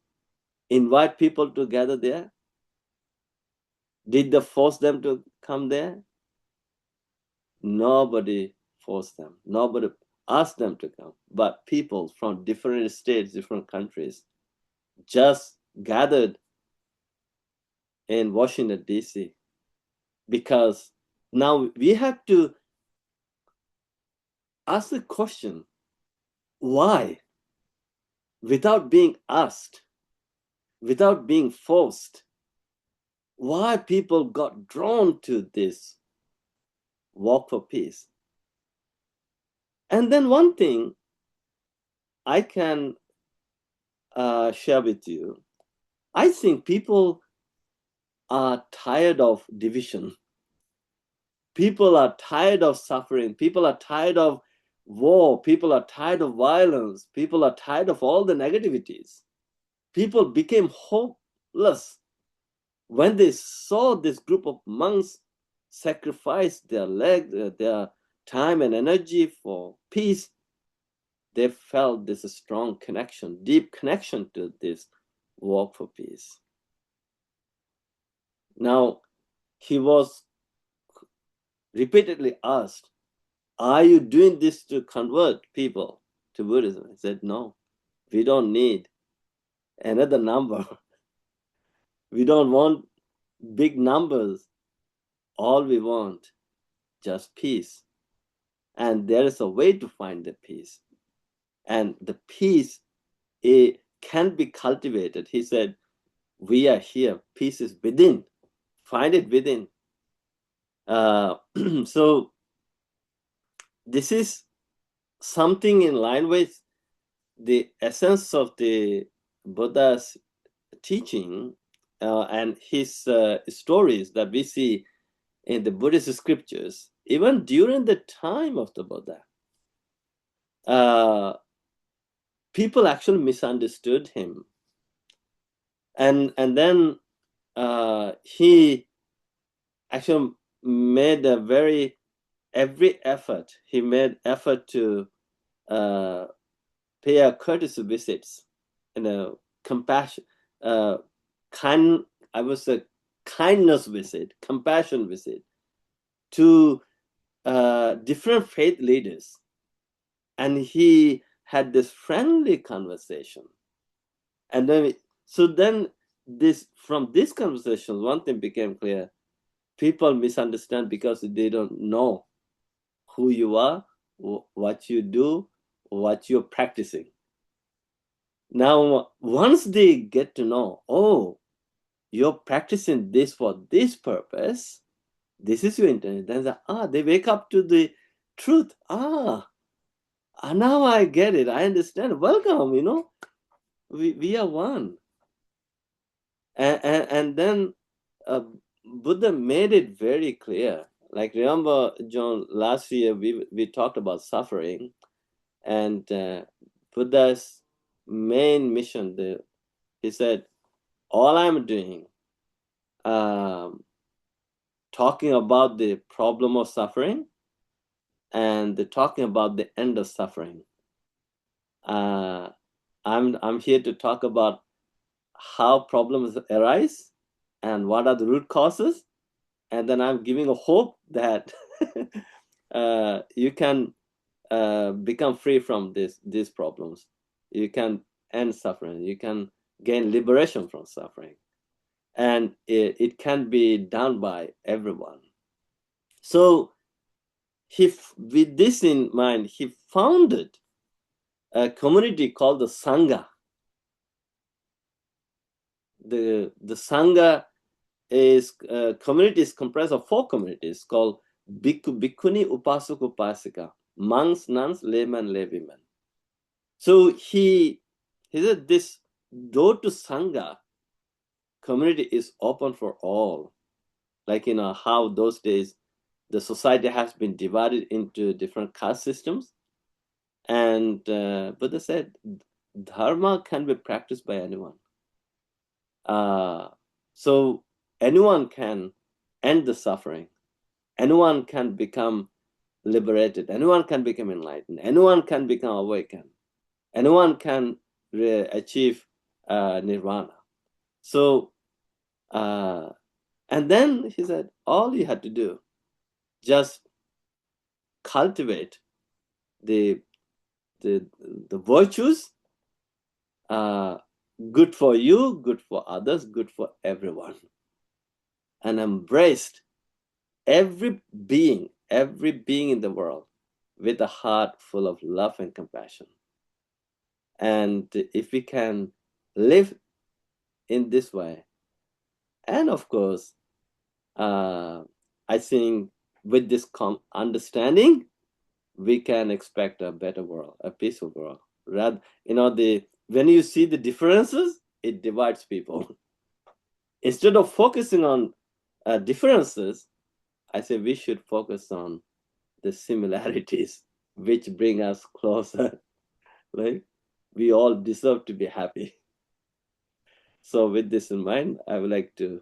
Speaker 3: invite people to gather there? Did they force them to come there? Nobody forced them. Nobody asked them to come. But people from different states, different countries, just gathered in Washington, D.C. Because now we have to ask the question, why? Without being asked, without being forced, why people got drawn to this walk for peace. And then one thing I can share with you, I think people are tired of division. People are tired of suffering. People are tired of war. People are tired of violence. People are tired of all the negativities. People became hopeless when they saw this group of monks sacrifice their legs, their time and energy for peace, they felt this strong connection, deep connection to this work for peace. Now, he was repeatedly asked, are you doing this to convert people to Buddhism? He said, no, we don't need another number. We don't want big numbers. All we want, just peace. And there is a way to find the peace. And the peace, it can be cultivated. He said, we are here. Peace is within. Find it within. So this is something in line with the essence of the Buddha's teaching and his stories that we see in the Buddhist scriptures, even during the time of the Buddha. People actually misunderstood him. And then he actually made every effort. He made effort to pay a courtesy visits, compassion, I would say kindness visit, compassion visit to different faith leaders. And he had this friendly conversation. And then, from this conversation, one thing became clear. People misunderstand because they don't know who you are, what you do, what you're practicing. Now, once they get to know, oh, you're practicing this for this purpose, this is your intention, then they wake up to the truth. Now I get it. I understand. Welcome, we are one. And then Buddha made it very clear. Like, remember, John, last year we talked about suffering, and Buddha's main mission, he said, all I'm doing, talking about the problem of suffering and talking about the end of suffering. I'm here to talk about how problems arise and what are the root causes, and then I'm giving a hope that you can become free from these problems. You can end suffering. You can gain liberation from suffering, and it can be done by everyone. So with this in mind, he founded a community called the Sangha. The Sangha community is comprised of 4 communities called Bhikkhu, Bhikkhuni, Upasaka, Upasika, monks, nuns, laymen, laywomen. So he said this door to Sangha community is open for all. Like, how those days the society has been divided into different caste systems. And Buddha said, dharma can be practiced by anyone. So anyone can end the suffering. Anyone can become liberated. Anyone can become enlightened. Anyone can become awakened. Anyone can achieve nirvana. So, and then he said, all you had to do, just cultivate the virtues, good for you, good for others, good for everyone, and embraced every being in the world with a heart full of love and compassion. And if we can live in this way, and of course, I think with this understanding, we can expect a better world, a peaceful world. Rather, when you see the differences, it divides people. Instead of focusing on differences, I say we should focus on the similarities, which bring us closer. Like, we all deserve to be happy. So with this in mind, I would like to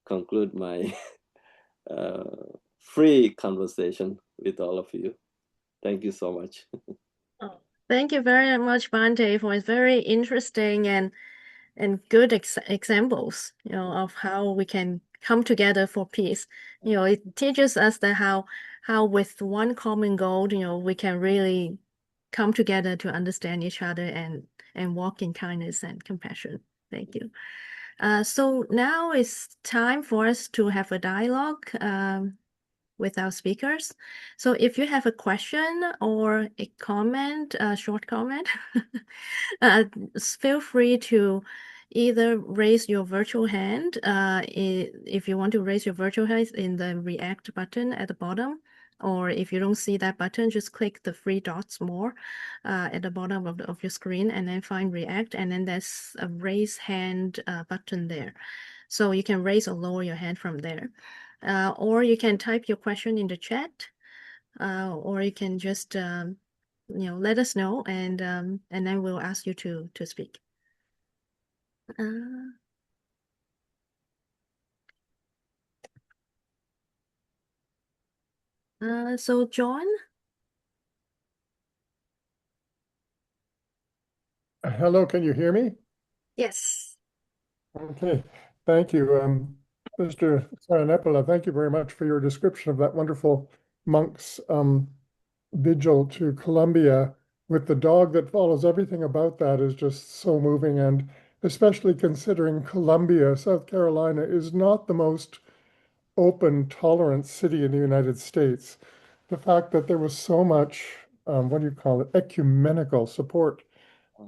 Speaker 3: conclude my free conversation with all of you. Thank you so much.
Speaker 1: Oh, thank you very much, Bhante, for very interesting and good examples, of how we can come together for peace. It teaches us that how with one common goal, we can really come together to understand each other and walk in kindness and compassion. Thank you. So now it's time for us to have a dialogue with our speakers. So if you have a question or a comment, a short comment, feel free to either raise your virtual hand if you want to raise your virtual hand in the React button at the bottom, or if you don't see that button, just click the three dots more at the bottom of your screen and then find React, and then there's a raise hand button there. So you can raise or lower your hand from there. Or you can type your question in the chat, or you can just let us know, and then we'll ask you to speak. So John?
Speaker 5: Hello, can you hear me?
Speaker 1: Yes.
Speaker 5: Okay, thank you. Mr. Saranapala, thank you very much for your description of that wonderful monk's vigil to Colombia with the dog that follows. Everything about that is just so moving, and especially considering Columbia, South Carolina, is not the most open, tolerant city in the United States. The fact that there was so much, what do you call it, ecumenical support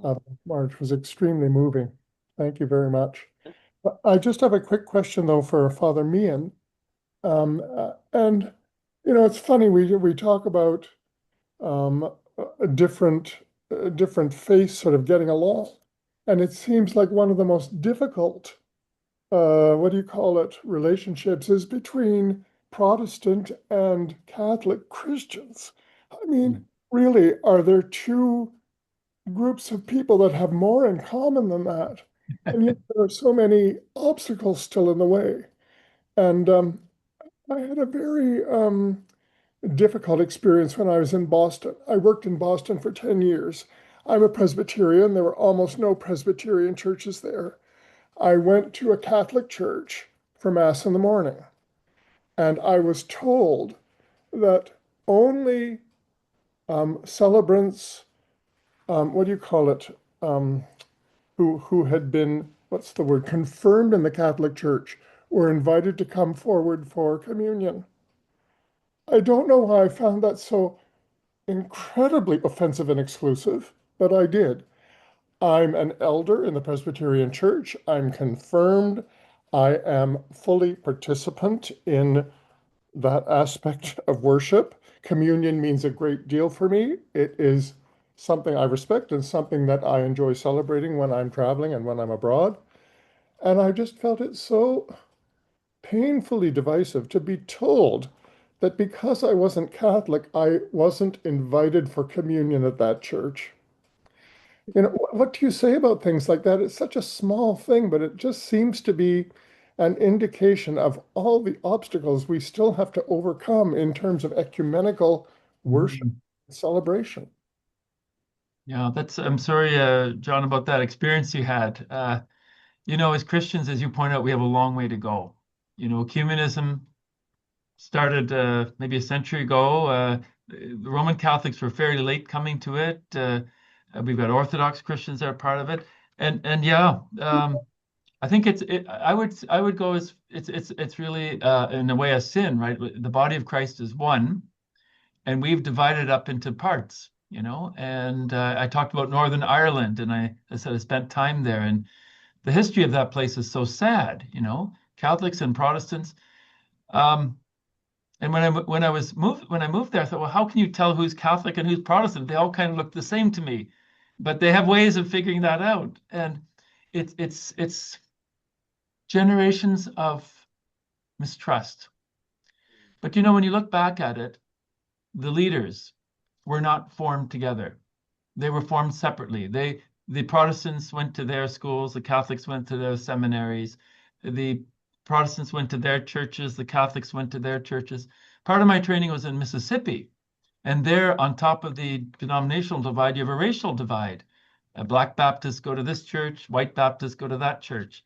Speaker 5: of March was extremely moving. Thank you very much. I just have a quick question, though, for Father Meehan. And, it's funny, we talk about different faiths sort of getting along. And it seems like one of the most difficult, what do you call it, relationships is between Protestant and Catholic Christians. I mean, really, are there two groups of people that have more in common than that? And yet there are so many obstacles still in the way. And I had a very difficult experience when I was in Boston. I worked in Boston for 10 years. I'm a Presbyterian. There were almost no Presbyterian churches there. I went to a Catholic church for Mass in the morning, and I was told that only celebrants, what do you call it, who had been, what's the word, confirmed in the Catholic Church were invited to come forward for communion. I don't know why I found that so incredibly offensive and exclusive, but I did. I'm an elder in the Presbyterian Church. I'm confirmed. I am fully participant in that aspect of worship. Communion means a great deal for me. It is something I respect and something that I enjoy celebrating when I'm traveling and when I'm abroad. And I just felt it so painfully divisive to be told that because I wasn't Catholic, I wasn't invited for communion at that church. What do you say about things like that? It's such a small thing, but it just seems to be an indication of all the obstacles we still have to overcome in terms of ecumenical worship and celebration.
Speaker 4: Yeah, I'm sorry, John, about that experience you had. As Christians, as you point out, we have a long way to go. Ecumenism started maybe a century ago. The Roman Catholics were fairly late coming to it. We've got Orthodox Christians that are part of it, and yeah, I think I would go as it's really in a way a sin, right? The body of Christ is one, and we've divided up into parts. And I talked about Northern Ireland, and I said I spent time there, and the history of that place is so sad. Catholics and Protestants. And when I moved there, I thought, well, how can you tell who's Catholic and who's Protestant? They all kind of look the same to me, but they have ways of figuring that out. And it's generations of mistrust. But when you look back at it, the leaders were not formed together. They were formed separately. The Protestants went to their schools, the Catholics went to their seminaries, the Protestants went to their churches, the Catholics went to their churches. Part of my training was in Mississippi. And there, on top of the denominational divide, you have a racial divide. Black Baptists go to this church, white Baptists go to that church.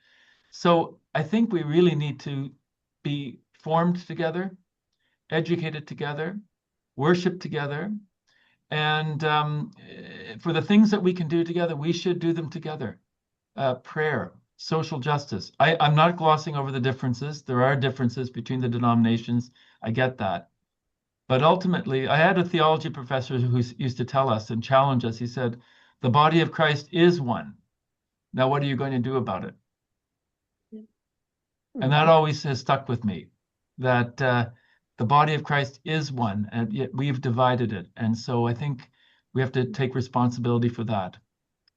Speaker 4: So I think we really need to be formed together, educated together, worship together. And for the things that we can do together, we should do them together. Prayer, social justice. I'm not glossing over the differences. There are differences between the denominations. I get that. But ultimately, I had a theology professor who used to tell us and challenge us. He said, the body of Christ is one. Now, what are you going to do about it? And that always has stuck with me, that the body of Christ is one, and yet we've divided it. And so I think we have to take responsibility for that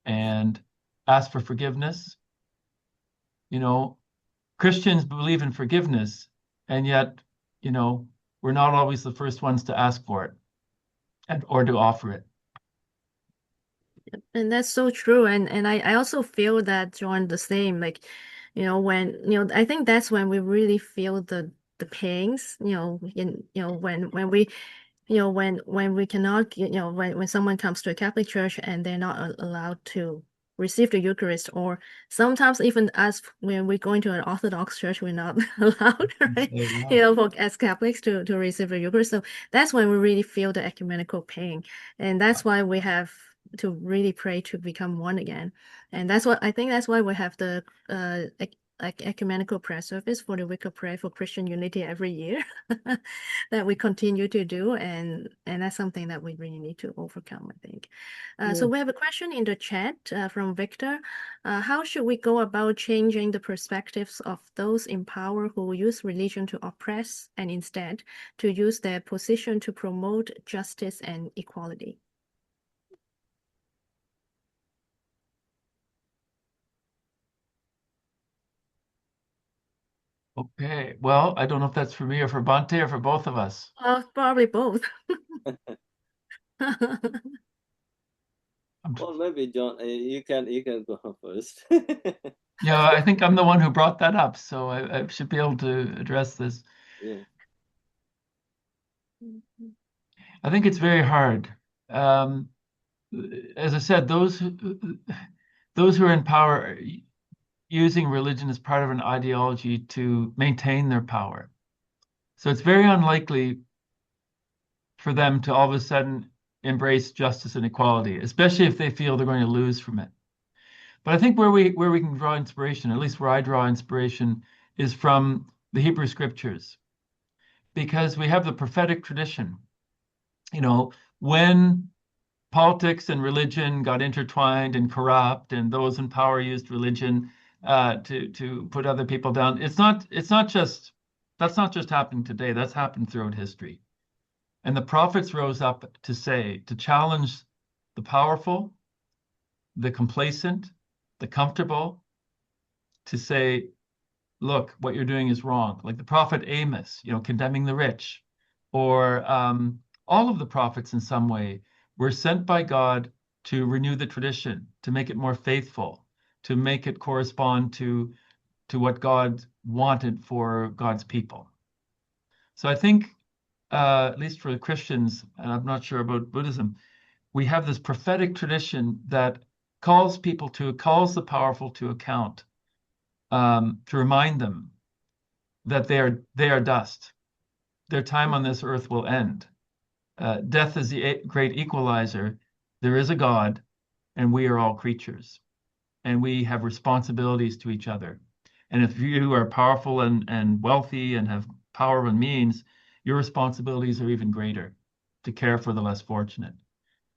Speaker 4: and ask for forgiveness. You know, Christians believe in forgiveness, and yet, you know, we're not always the first ones to ask for it or to offer it.
Speaker 1: And that's so true. And I also feel that, John, the same. Like, I think that's when we really feel the pains, when we when we cannot, when someone comes to a Catholic church and they're not allowed to receive the Eucharist, or sometimes even us when we're going to an Orthodox church, we're not allowed, right? As Catholics to receive the Eucharist. So that's when we really feel the ecumenical pain, and that's why we have to really pray to become one again. And that's what I think. That's why we have the ecumenical prayer service for the week of prayer for Christian unity every year that we continue to do, and that's something that we really need to overcome, I think. So we have a question in the chat from Victor. How should we go about changing the perspectives of those in power who use religion to oppress and instead to use their position to promote justice and equality?
Speaker 4: Okay, well, I don't know if that's for me or for Bhante or for both of us.
Speaker 1: Probably both.
Speaker 3: Well, maybe John, you can go first.
Speaker 4: Yeah, I think I'm the one who brought that up, so I should be able to address this.
Speaker 3: Yeah.
Speaker 4: I think it's very hard. As I said, those who are in power are using religion as part of an ideology to maintain their power. So it's very unlikely for them to all of a sudden embrace justice and equality, especially if they feel they're going to lose from it. But I think where we can draw inspiration, at least where I draw inspiration, is from the Hebrew scriptures, because we have the prophetic tradition. You know, when politics and religion got intertwined and corrupt, and those in power used religion to put other people down. That's not just happening today. That's happened throughout history. And the prophets rose up to challenge the powerful, the complacent, the comfortable, to say, look, what you're doing is wrong. Like the prophet Amos, condemning the rich, or all of the prophets in some way were sent by God to renew the tradition, to make it more faithful, to make it correspond to what God wanted for God's people. So I think, at least for the Christians, and I'm not sure about Buddhism, we have this prophetic tradition that calls the powerful to account, to remind them that they are dust. Their time on this earth will end. Death is the great equalizer. There is a God, and we are all creatures, and we have responsibilities to each other. And if you are powerful and wealthy and have power and means, your responsibilities are even greater to care for the less fortunate.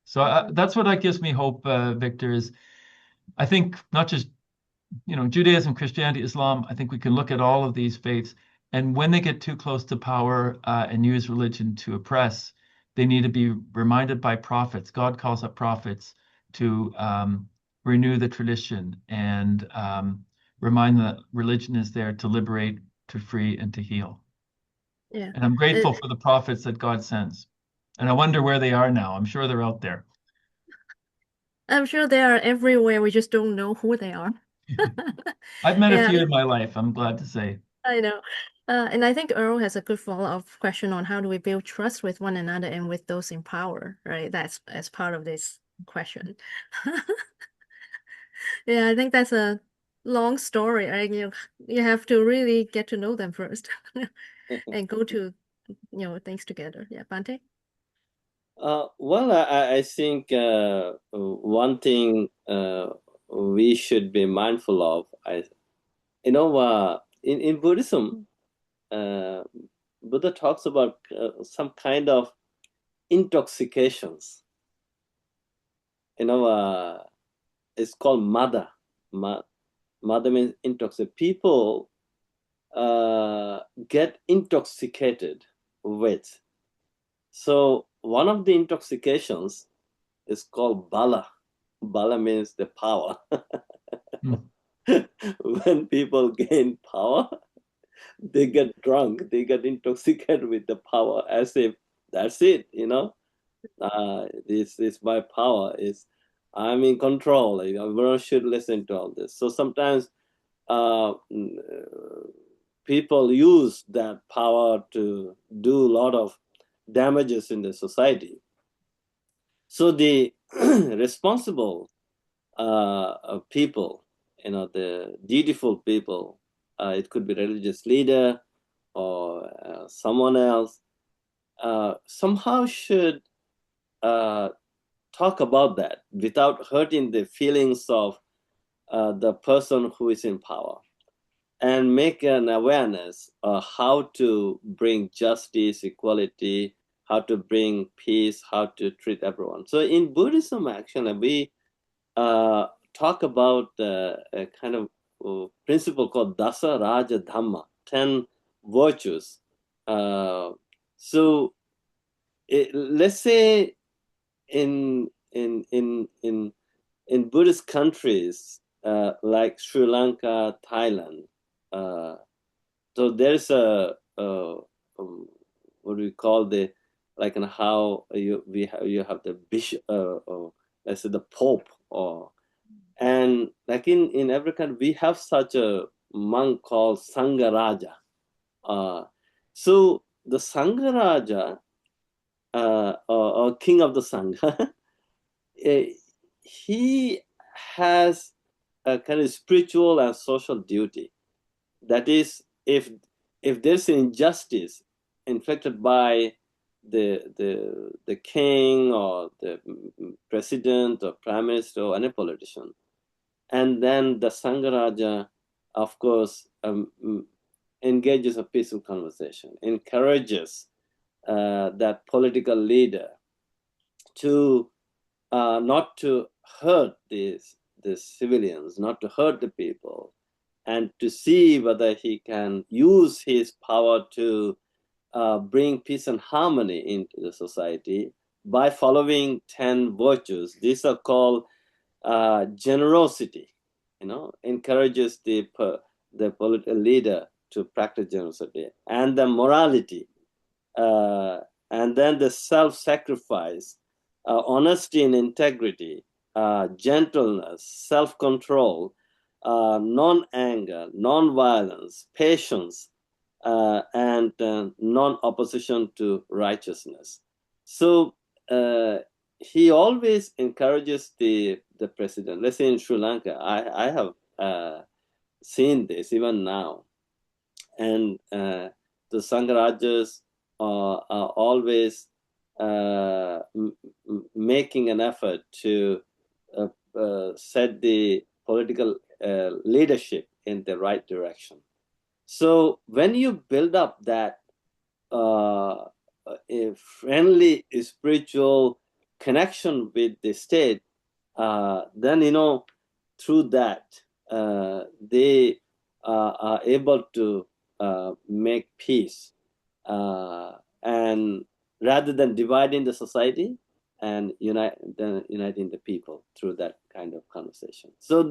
Speaker 4: So that's what gives me hope, Victor, is I think not just Judaism, Christianity, Islam. I think we can look at all of these faiths, and when they get too close to power and use religion to oppress, they need to be reminded by prophets. God calls up prophets to renew the tradition and remind them that religion is there to liberate, to free, and to heal.
Speaker 1: Yeah.
Speaker 4: And I'm grateful for the prophets that God sends. And I wonder where they are now. I'm sure they're out there.
Speaker 1: I'm sure they are everywhere. We just don't know who they are.
Speaker 4: I've met a
Speaker 1: Yeah.
Speaker 4: few in my life, I'm glad to say.
Speaker 1: I know. And I think Earl has a good follow-up question on how do we build trust with one another and with those in power, right? That's as part of this question. Yeah, I think that's a long story, right? You have to really get to know them first and go to, things together. Yeah, Bhante?
Speaker 3: Well, I think one thing we should be mindful of, in Buddhism, Buddha talks about some kind of intoxications. It's called mada. Mada means intoxicate. People get intoxicated with. So one of the intoxications is called bala. Bala means the power. When people gain power, they get drunk, they get intoxicated with the power as if that's it, this is my power, I'm in control, everyone should listen to all this. So sometimes people use that power to do a lot of damages in the society. So the responsible people, the dutiful people, it could be religious leader or someone else, somehow should talk about that without hurting the feelings of the person who is in power, and make an awareness of how to bring justice, equality, how to bring peace, how to treat everyone. So in Buddhism, actually, we talk about a kind of principle called Dasa Raja Dhamma, 10 virtues. So let's say in Buddhist countries like Sri Lanka, Thailand, so there's what do we call how you have the bishop, let's say the Pope, and like in every country we have such a monk called Sangaraja. So the Sangaraja, or king of the Sangha, he has a kind of spiritual and social duty. That is, if there's injustice inflicted by the king or the president or prime minister or any politician, and then the Sangaraja, of course, engages a peaceful conversation, encourages that political leader to not to hurt the civilians, not to hurt the people, and to see whether he can use his power to bring peace and harmony into the society by following 10 virtues. These are called generosity, encourages the political leader to practice generosity, and the morality, and then the self-sacrifice, honesty and integrity, gentleness, self-control, non-anger, non-violence, patience, and non-opposition to righteousness. So he always encourages the president. Let's say in Sri Lanka, I have seen this even now, and the Sangarajas are always making an effort to set the political leadership in the right direction. So when you build up that a friendly spiritual connection with the state, then through that they are able to make peace, and rather than dividing the society, and uniting the people through that kind of conversation. So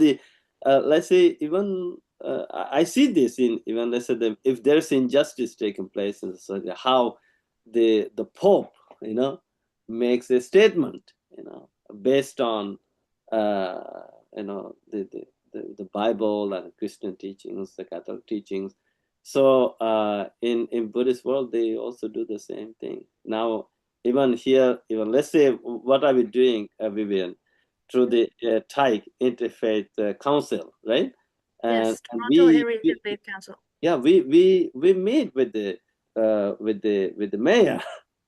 Speaker 3: let's say even I see this in even, let's say, if there's injustice taking place in society, how the Pope makes a statement based on the Bible and Christian teachings, the Catholic teachings, So in Buddhist world, they also do the same thing. Now, even here, even let's say, what are we doing, Vivian, through the TIC Interfaith Council, right?
Speaker 1: Yes,
Speaker 3: And
Speaker 1: Toronto Area Interfaith Council.
Speaker 3: yeah, we meet with the mayor,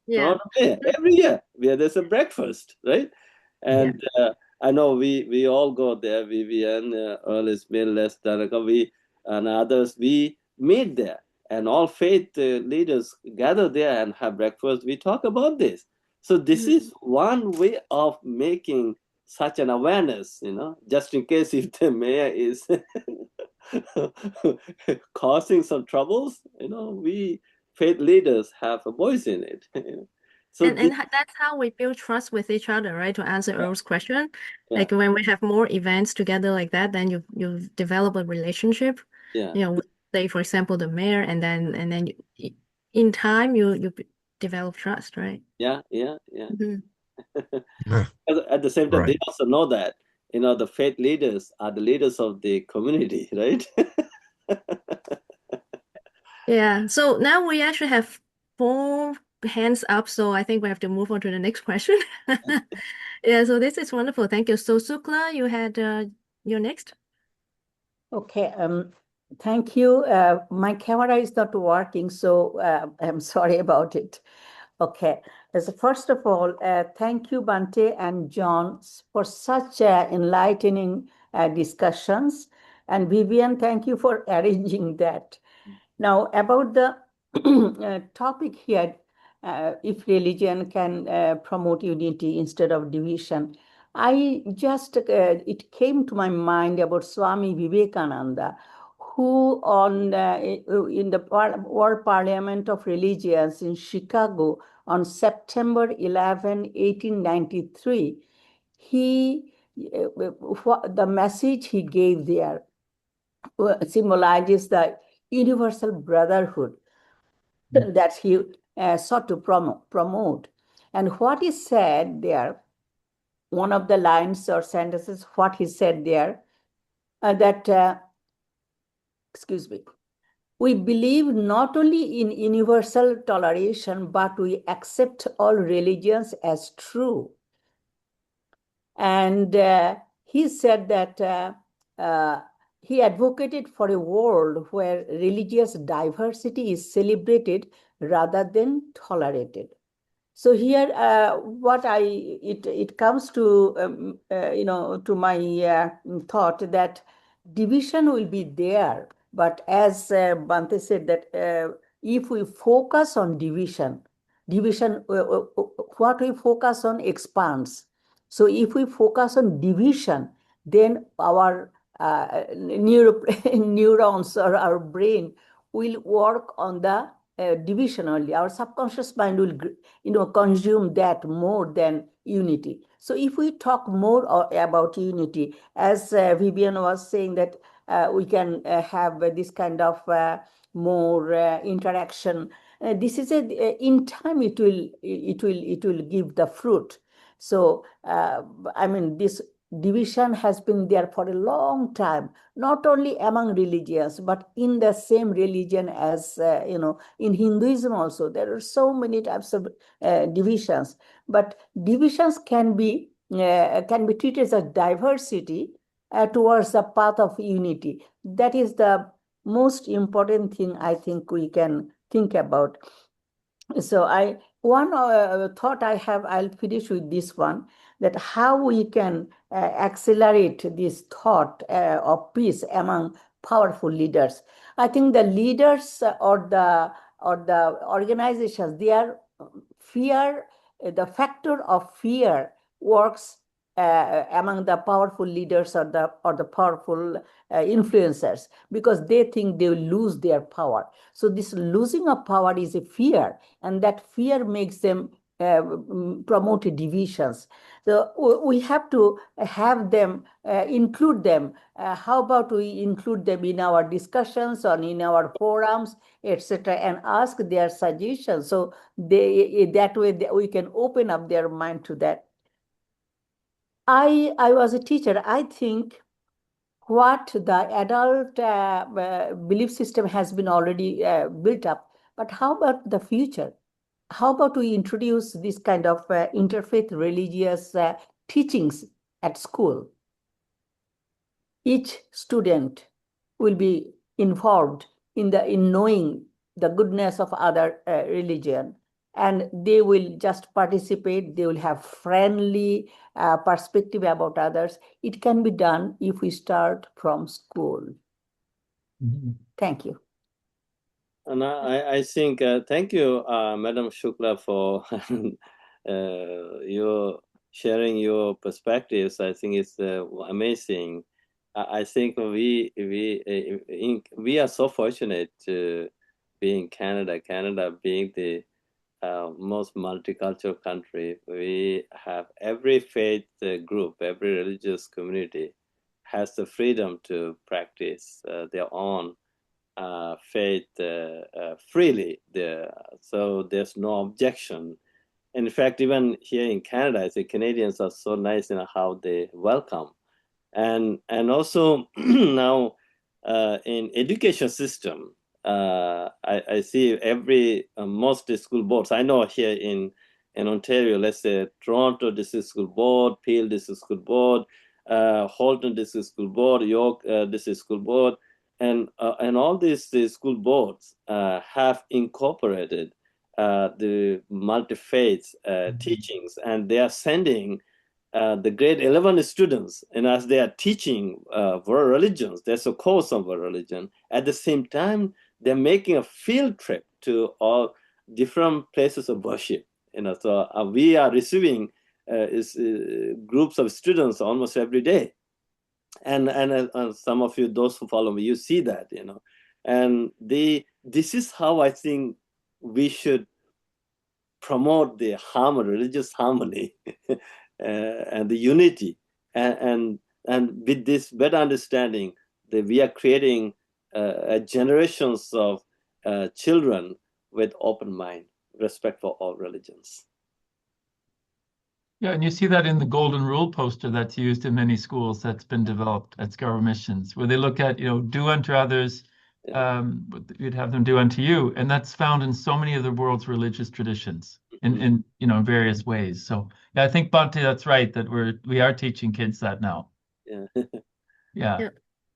Speaker 1: Yeah.
Speaker 3: Toronto mayor, every year. There's a breakfast, right? And I know we all go there. Vivian, Earl Smith, Les Daraka, we and others. We meet there, and all faith leaders gather there and have breakfast. We talk about this. So this is one way of making such an awareness, just in case if the mayor is causing some troubles, we faith leaders have a voice in it. So
Speaker 1: and that's how we build trust with each other, right? To answer Earl's question, like when we have more events together like that, then you develop a relationship. With, say for example the mayor, and then in time you develop trust, right?
Speaker 3: Yeah. At the same time, they also know that the faith leaders are the leaders of the community, right?
Speaker 1: Yeah. So now we actually have 4 hands up, so I think we have to move on to the next question. Yeah, so this is wonderful. Thank you. So Sukla, you had your next.
Speaker 6: Okay. Thank you. My camera is not working, so I'm sorry about it. Okay. So first of all, thank you, Bhante and John, for such enlightening discussions. And Vivian, thank you for arranging that. Now, about the topic here, if religion can promote unity instead of division, it came to my mind about Swami Vivekananda, who in the World Parliament of Religions in Chicago on September 11, 1893, the message he gave there symbolizes the universal brotherhood that he sought to promote. And what he said there, one of the lines or sentences, what he said there, excuse me, we believe not only in universal toleration, but we accept all religions as true. And he said that he advocated for a world where religious diversity is celebrated rather than tolerated. So here, it comes to to my thought that division will be there, but as Bhante said that if we focus on division, what we focus on expands. So if we focus on division, then our neurons or our brain will work on the division only. Our subconscious mind will consume that more than unity. So if we talk more about unity, as Vivian was saying, that we can have this kind of more interaction. This is in time it will give the fruit. So I mean, this division has been there for a long time, not only among religions, but in the same religion as, in Hinduism also, there are so many types of divisions, but divisions can be treated as a diversity towards the path of unity. That is the most important thing I think we can think about. So one thought I have, I'll finish with this one, that how we can accelerate this thought of peace among powerful leaders. I think the leaders or the organizations, their fear, the factor of fear works among the powerful leaders or the powerful influencers, because they think they will lose their power. So this losing of power is a fear, and that fear makes them promote divisions. So we have to have them, include them. How about we include them in our discussions or in our forums, etc., and ask their suggestions, so that way we can open up their mind to that. I was a teacher. I think what the adult belief system has been already built up. But how about the future? How about we introduce this kind of interfaith religious teachings at school? Each student will be involved in knowing the goodness of other religion, and they will just participate. They will have friendly perspective about others. It can be done if we start from school. Thank you.
Speaker 3: And I think, thank you, Madam Shukla, for your sharing your perspectives. I think it's amazing. I think we are so fortunate to be in Canada. Canada being the most multicultural country, we have every faith group, every religious community has the freedom to practice their own faith freely. So there's no objection. In fact, even here in Canada, I think Canadians are so nice in how they welcome. And also now in education system, I see every most school boards. I know here in Ontario, let's say Toronto District School Board, Peel District School Board, Halton District School Board, York District School Board, and all these school boards have incorporated the multi-faith teachings, and they are sending the grade 11 students, and as they are teaching world religions, there's a course on world religion. At the same time, they're making a field trip to all different places of worship. So we are receiving groups of students almost every day, and some of you, those who follow me, you see that, and this is how I think we should promote the harmony, religious harmony. And the unity, and with this better understanding, that we are creating generations of children with open mind, respect for all religions.
Speaker 4: Yeah, and you see that in the Golden Rule poster that's used in many schools that's been developed at Scarborough Missions, where they look at, do unto others, you'd have them do unto you. And that's found in so many of the world's religious traditions in various ways. So yeah, I think, Bhante, that's right, that we are teaching kids that now.
Speaker 3: Yeah.
Speaker 4: Yeah.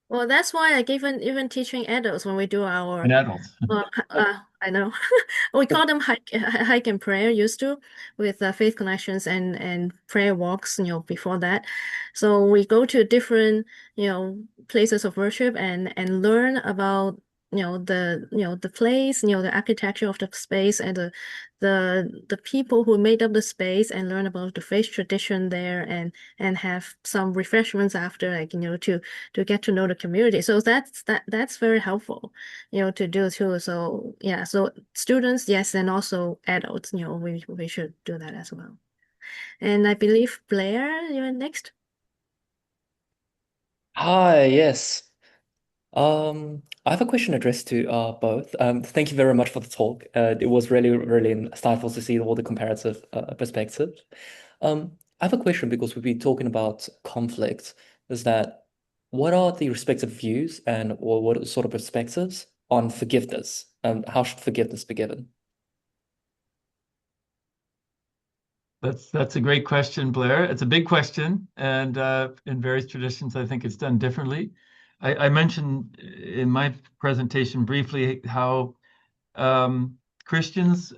Speaker 1: Well, that's why I even teaching adults when we do our
Speaker 4: And adults.
Speaker 1: I know we call them hike and prayer used to, with faith connections and prayer walks, before that. So we go to different places of worship and learn about the place, the architecture of the space, and the people who made up the space, and learn about the faith tradition there, and have some refreshments after, like to get to know the community. So that's very helpful, to do too. So yeah, so students, yes, and also adults, we should do that as well. And I believe Blair, you're next.
Speaker 7: Hi, yes. I have a question addressed to both. Thank you very much for the talk. It was really, really insightful to see all the comparative perspectives. I have a question because we've been talking about conflict. Is that what are the respective views or what sort of perspectives on forgiveness? How should forgiveness be given?
Speaker 4: That's a great question, Blair. It's a big question, and in various traditions, I think it's done differently. I mentioned in my presentation briefly how Christians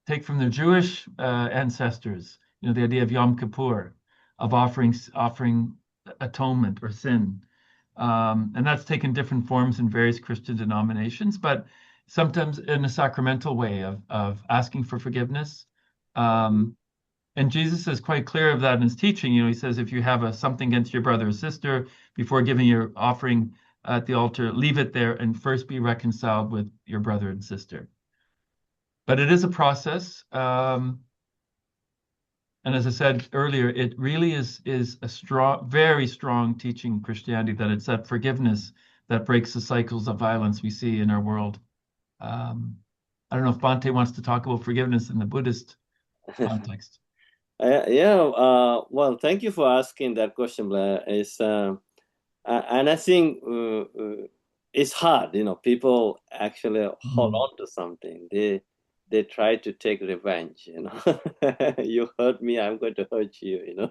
Speaker 4: take from their Jewish ancestors, the idea of Yom Kippur, of offering atonement or sin. And that's taken different forms in various Christian denominations, but sometimes in a sacramental way of asking for forgiveness. And Jesus is quite clear of that in his teaching. He says, if you have something against your brother or sister, before giving your offering at the altar, leave it there and first be reconciled with your brother and sister. But it is a process. And as I said earlier, it really is a strong, very strong teaching in Christianity, that it's that forgiveness that breaks the cycles of violence we see in our world. I don't know if Bhante wants to talk about forgiveness in the Buddhist context.
Speaker 3: Well, thank you for asking that question, Blair. And I think it's hard, people actually hold on to something. They try to take revenge, You hurt me, I'm going to hurt you,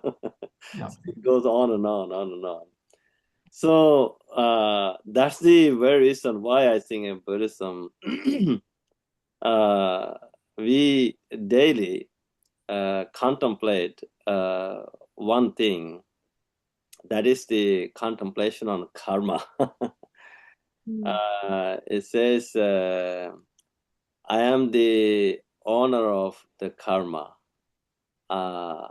Speaker 4: Yeah.
Speaker 3: So it goes on and on and on. So that's the very reason why I think in Buddhism, we daily contemplate one thing, that is the contemplation on karma. It says, I am the owner of the karma. I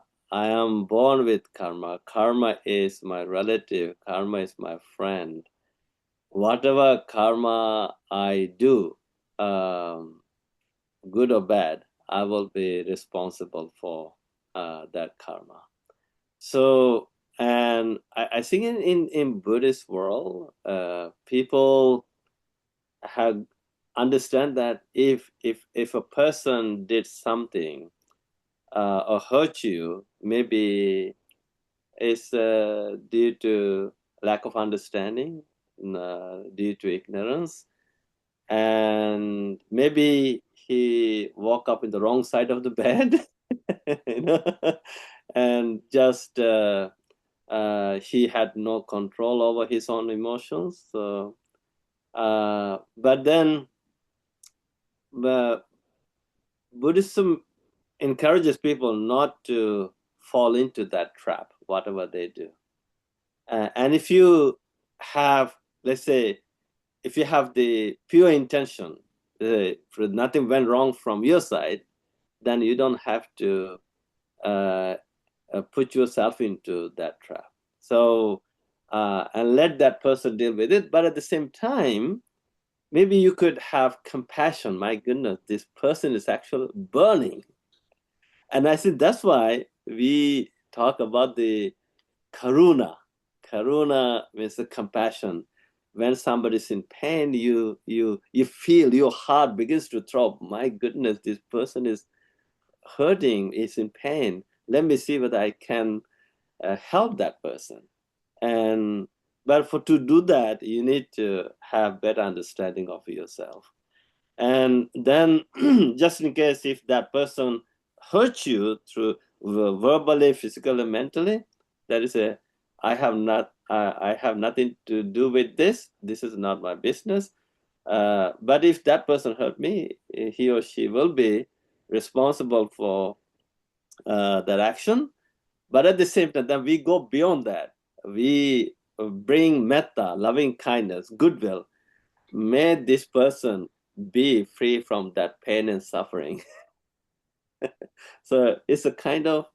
Speaker 3: am born with karma. Karma is my relative. Karma is my friend. Whatever karma I do, good or bad, I will be responsible for that karma. So, and I think in Buddhist world, people have understand that if a person did something or hurt you, maybe it's due to lack of understanding, due to ignorance, and maybe he woke up in the wrong side of the bed, and just he had no control over his own emotions. So, but then Buddhism encourages people not to fall into that trap, whatever they do. And if you have, let's say, if you have the pure intention, nothing went wrong from your side, then you don't have to put yourself into that trap. So, and let that person deal with it. But at the same time, maybe you could have compassion. My goodness, this person is actually burning. And I think that's why we talk about the karuna. Karuna means the compassion. When somebody's in pain, you feel your heart begins to throb. My goodness, this person is hurting, is in pain. Let me see whether I can help that person. But to do that, you need to have better understanding of yourself. And then just in case if that person hurts you through verbally, physically, mentally, that is I have nothing to do with this. This is not my business. But if that person hurt me, he or she will be responsible for that action. But at the same time, then we go beyond that. We bring metta, loving kindness, goodwill. May this person be free from that pain and suffering. So it's a kind of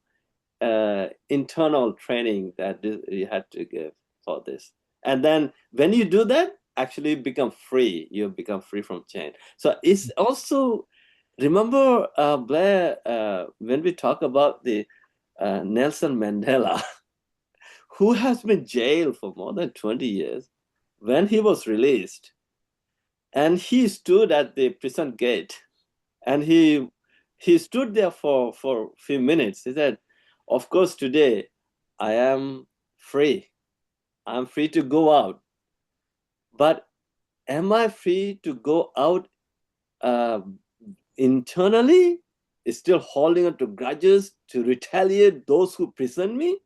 Speaker 3: internal training that you have to give for this. And then when you do that, actually you become free. You become free from chain. So it's also, remember, Blair, when we talk about the Nelson Mandela, who has been jailed for more than 20 years, when he was released, and he stood at the prison gate, and he stood there for a few minutes. He said, of course, today I am free. I'm free to go out. But am I free to go out internally? Is still holding on to grudges to retaliate those who prison me?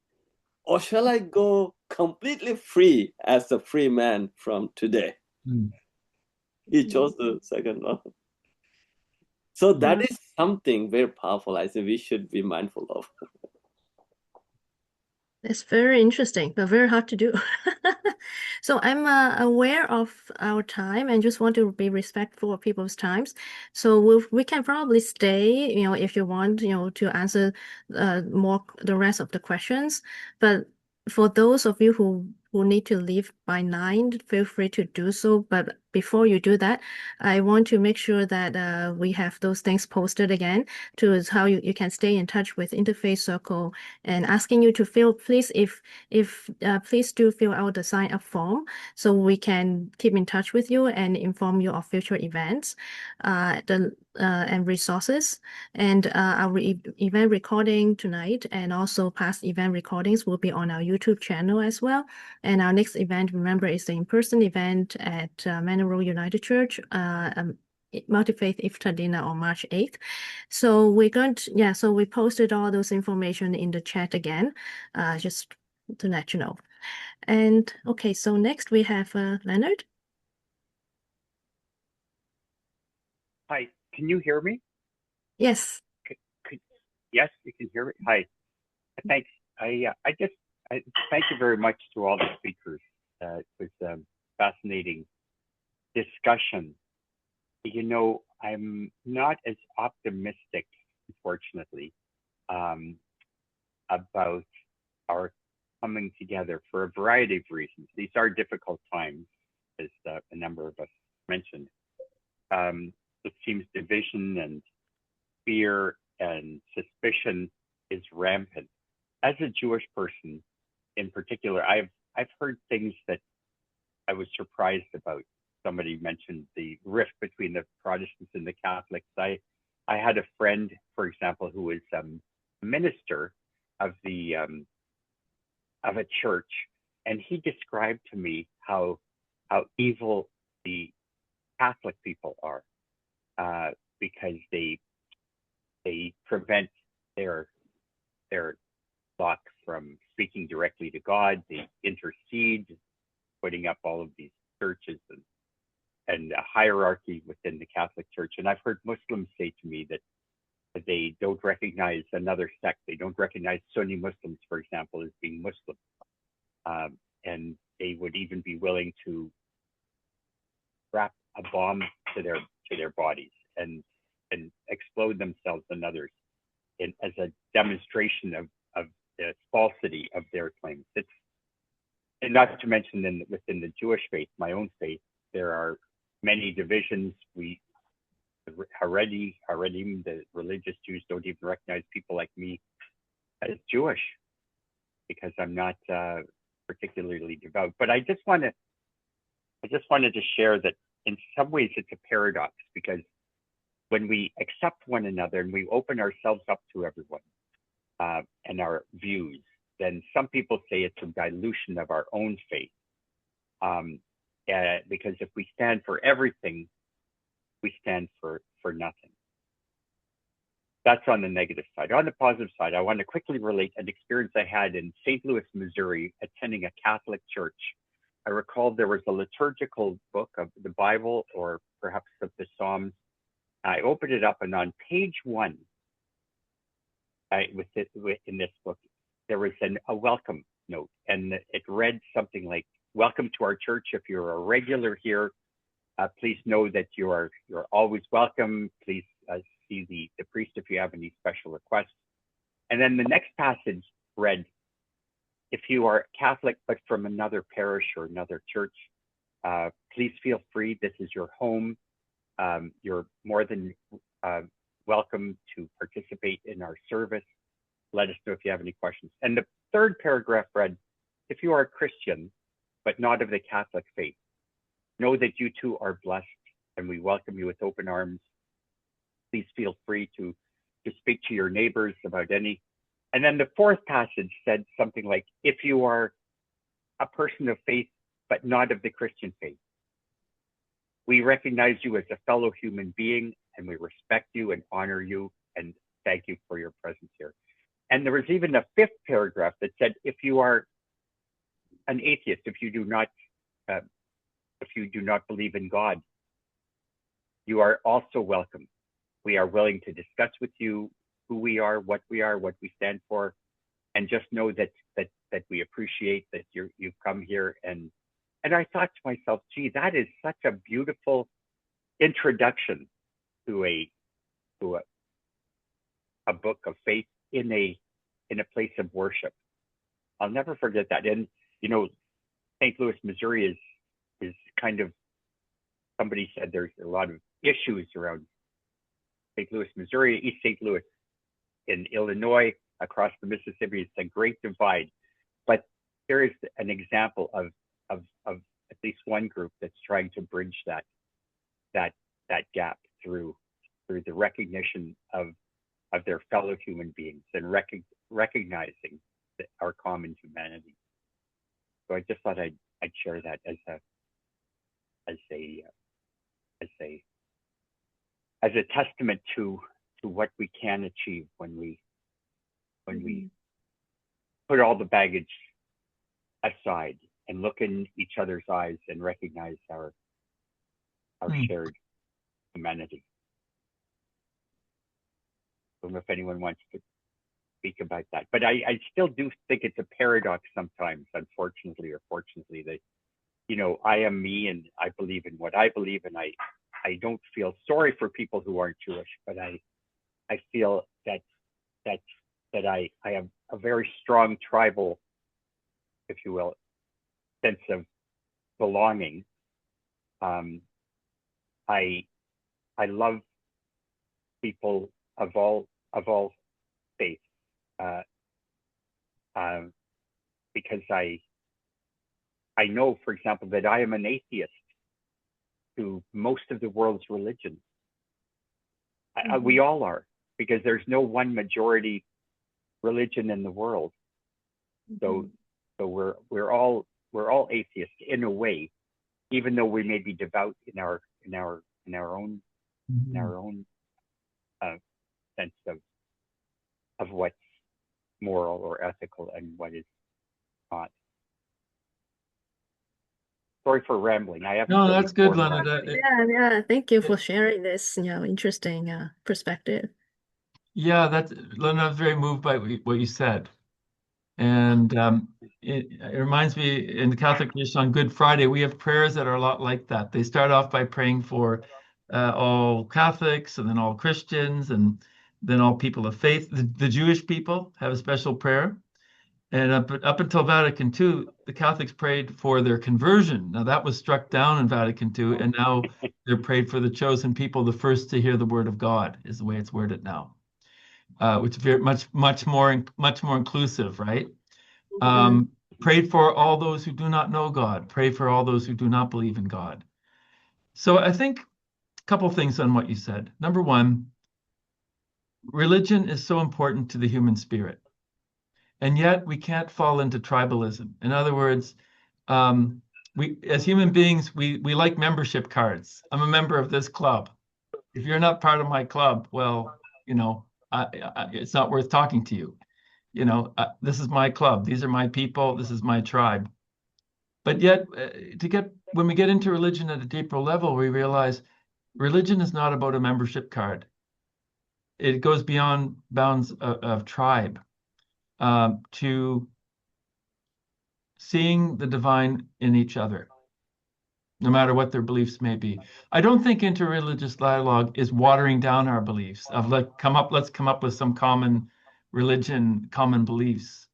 Speaker 3: Or shall I go completely free as a free man from today? He chose the second one. So that is something very powerful. I think we should be mindful of.
Speaker 1: It's very interesting, but very hard to do. So I'm aware of our time and just want to be respectful of people's times. So we can probably stay, if you want, to answer more the rest of the questions. But for those of you who need to leave by 9, feel free to do so. But before you do that, I want to make sure that we have those things posted again to how you can stay in touch with Interfaith Circle, and asking you to please do fill out the sign up form so we can keep in touch with you and inform you of future events and resources. And our event recording tonight and also past event recordings will be on our YouTube channel as well. And our next event, remember, is the in-person event at Manor Road United Church, Multi-Faith Iftar Dinner on March 8th. So so we posted all those information in the chat again, just to let you know. And okay, so next we have Leonard.
Speaker 8: Hi, can you hear me?
Speaker 1: Yes.
Speaker 8: Yes, you can hear me. Hi, thanks. I thank you very much to all the speakers. It was a fascinating discussion. You know, I'm not as optimistic, unfortunately, about our coming together for a variety of reasons. These are difficult times, as a number of us mentioned. It seems division and fear and suspicion is rampant. As a Jewish person in particular, I've heard things that I was surprised about. Somebody mentioned the rift between the Protestants and the Catholics. I had a friend, for example, who was a minister of a church, and he described to me how evil the Catholic people are, because they prevent their flock from speaking directly to God. They intercede, putting up all of these churches and a hierarchy within the Catholic Church. And I've heard Muslims say to me that they don't recognize another sect. They don't recognize Sunni Muslims, for example, as being Muslim. And they would even be willing to strap a bomb to their bodies and explode themselves and others as a demonstration of the falsity of their claims. And not to mention within the Jewish faith, my own faith, there are many divisions. The Haredim, the religious Jews, don't even recognize people like me as Jewish because I'm not particularly devout. But I just wanted to share that in some ways it's a paradox, because when we accept one another and we open ourselves up to everyone and our views, then some people say it's a dilution of our own faith. Because if we stand for everything, we stand for nothing. That's on the negative side. On the positive side, I want to quickly relate an experience I had in St. Louis, Missouri, attending a Catholic church. I recall there was a liturgical book of the Bible, or perhaps of the Psalms. I opened it up, and on page 1, in this book, there was a welcome note, and it read something like, "Welcome to our church. If you're a regular here, please know that you're always welcome. Please see the priest if you have any special requests." And then the next passage read, "If you are Catholic but from another parish or another church, please feel free. This is your home. You're more than welcome to participate in our service. Let us know if you have any questions." And the third paragraph read, "If you are a Christian but not of the Catholic faith, know that you too are blessed, and we welcome you with open arms. Please feel free to speak to your neighbors about any." And then the fourth passage said something like, "If you are a person of faith but not of the Christian faith, we recognize you as a fellow human being, and we respect you and honor you, and thank you for your presence here." And there was even a fifth paragraph that said, "If you are an atheist, if you do not believe in God, you are also welcome. We are willing to discuss with you who we are, what we stand for, and just know that we appreciate that you've come here." And I thought to myself, gee, that is such a beautiful introduction to a book of faith in a place of worship. I'll never forget that. And you know, St. Louis, Missouri is kind of somebody said there's a lot of issues around St. Louis, Missouri, East St. Louis in Illinois, across the Mississippi. It's a great divide. But there is an example of at least one group that's trying to bridge that gap through the recognition of their fellow human beings and recognizing our common humanity. So I just thought I'd share that as a testament to what we can achieve when we put all the baggage aside and look in each other's eyes and recognize our shared humanity. I don't know if anyone wants to speak about that, but I still do think it's a paradox sometimes, unfortunately or fortunately, that, you know, I am me and I believe in what I believe, and I don't feel sorry for people who aren't Jewish, but I feel that I have a very strong tribal, if you will, sense of belonging. I love people of all faiths, because I know, for example, that I am an atheist to most of the world's religions. We all are, because there's no one majority religion in the world. So we're all atheists in a way, even though we may be devout in our own sense of what's moral or ethical and what is not. Sorry for rambling. I haven't.
Speaker 4: No,
Speaker 8: really
Speaker 4: that's good,
Speaker 8: formulated
Speaker 4: Leonard.
Speaker 1: Yeah, thank you for sharing this, interesting perspective.
Speaker 4: Yeah, Leonard, I was very moved by what you said. And it reminds me, in the Catholic tradition on Good Friday, we have prayers that are a lot like that. They start off by praying for all Catholics, and then all Christians, and then all people of faith. The Jewish people have a special prayer. And up until Vatican II, the Catholics prayed for their conversion. Now that was struck down in Vatican II, and now they're prayed for the chosen people, the first to hear the word of God, is the way it's worded now. Which is very much more inclusive, right? Prayed for all those who do not know God. Pray for all those who do not believe in God. So I think a couple of things on what you said. Number one, religion is so important to the human spirit, and yet we can't fall into tribalism. In other words, we as human beings, we like membership cards. I'm a member of this club. If you're not part of my club, well, you know, it's not worth talking to you. You know, this is my club. These are my people. This is my tribe. But yet, when we get into religion at a deeper level, we realize religion is not about a membership card. It goes beyond bounds of tribe, to seeing the divine in each other, no matter what their beliefs may be. I don't think interreligious dialogue is watering down our beliefs of let's come up with some common religion, common beliefs,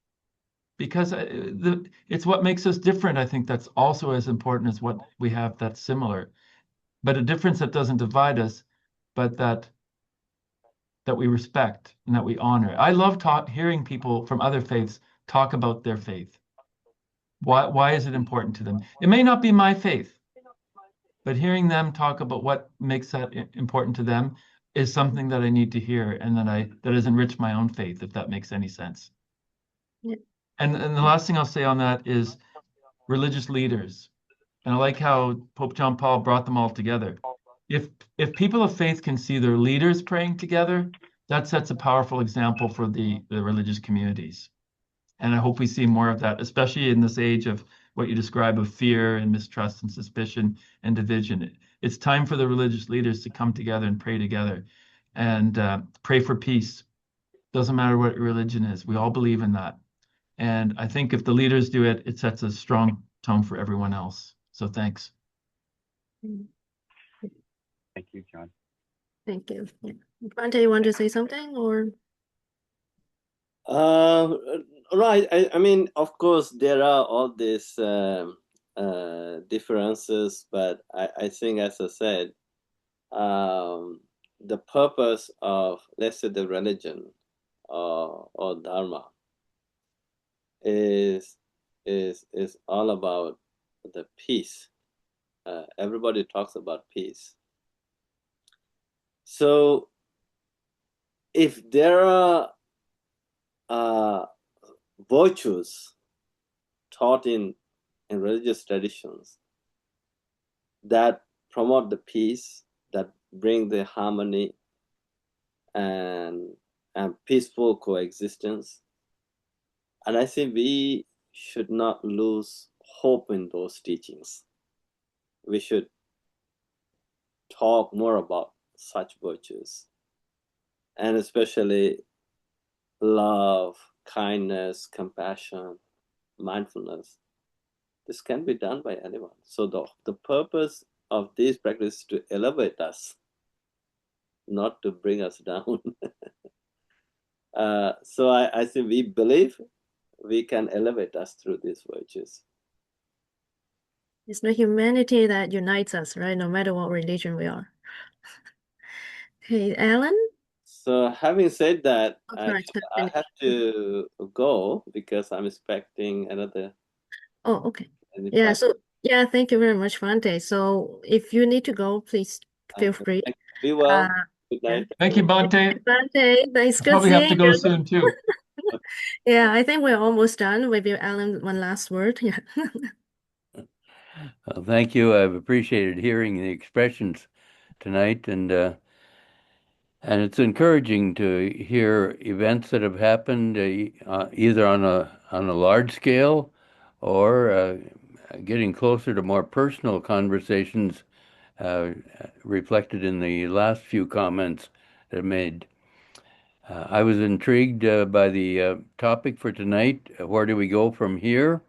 Speaker 4: because it's what makes us different. I think that's also as important as what we have that's similar, but a difference that doesn't divide us, but that we respect and that we honor. I love hearing people from other faiths talk about their faith. Why is it important to them? It may not be my faith, but hearing them talk about what makes that important to them is something that I need to hear, and that has enriched my own faith, if that makes any sense.
Speaker 1: Yeah.
Speaker 4: And the last thing I'll say on that is religious leaders. And I like how Pope John Paul brought them all together. If people of faith can see their leaders praying together, that sets a powerful example for the religious communities. And I hope we see more of that, especially in this age of what you describe of fear and mistrust and suspicion and division. It's time for the religious leaders to come together and pray together, and pray for peace. Doesn't matter what religion is. We all believe in that. And I think if the leaders do it, it sets a strong tone for everyone else. So thanks.
Speaker 8: Thank you, John.
Speaker 1: Thank you. Yeah. Bhante, you want to say something, or?
Speaker 3: Right. I mean, of course, there are all these differences, but I think, as I said, the purpose of, let's say, the religion or dharma is all about the peace. Everybody talks about peace. So if there are virtues taught in religious traditions that promote the peace, that bring the harmony and peaceful coexistence, and I think we should not lose hope in those teachings. We should talk more about such virtues, and especially love, kindness, compassion, mindfulness. This can be done by anyone. So the purpose of this practice is to elevate us, not to bring us down. So I think we believe we can elevate us through these virtues.
Speaker 1: It's the humanity that unites us, right? No matter what religion we are. Okay, Alan?
Speaker 3: So having said that,
Speaker 1: Oh,
Speaker 3: I
Speaker 1: sorry, finish.
Speaker 3: have to go because I'm expecting another.
Speaker 1: Oh, okay.
Speaker 3: any
Speaker 1: Yeah,
Speaker 3: five-
Speaker 1: so yeah, thank you very much, Bhante. So if you need to go, please feel
Speaker 3: Okay.
Speaker 1: free.
Speaker 3: Be well. Good
Speaker 1: Yeah.
Speaker 3: night.
Speaker 4: Thank you,
Speaker 3: everyone.
Speaker 4: Bhante.
Speaker 1: Bhante, it's
Speaker 4: I
Speaker 1: good
Speaker 4: probably have to
Speaker 1: seeing
Speaker 4: go
Speaker 1: you.
Speaker 4: soon too.
Speaker 1: Yeah, I think we're almost done. Maybe Alan, one last word. Yeah.
Speaker 9: Well, thank you. I've appreciated hearing the expressions tonight, and it's encouraging to hear events that have happened either on a large scale or getting closer to more personal conversations reflected in the last few comments that I made. I was intrigued by the topic for tonight. Where do we go from here?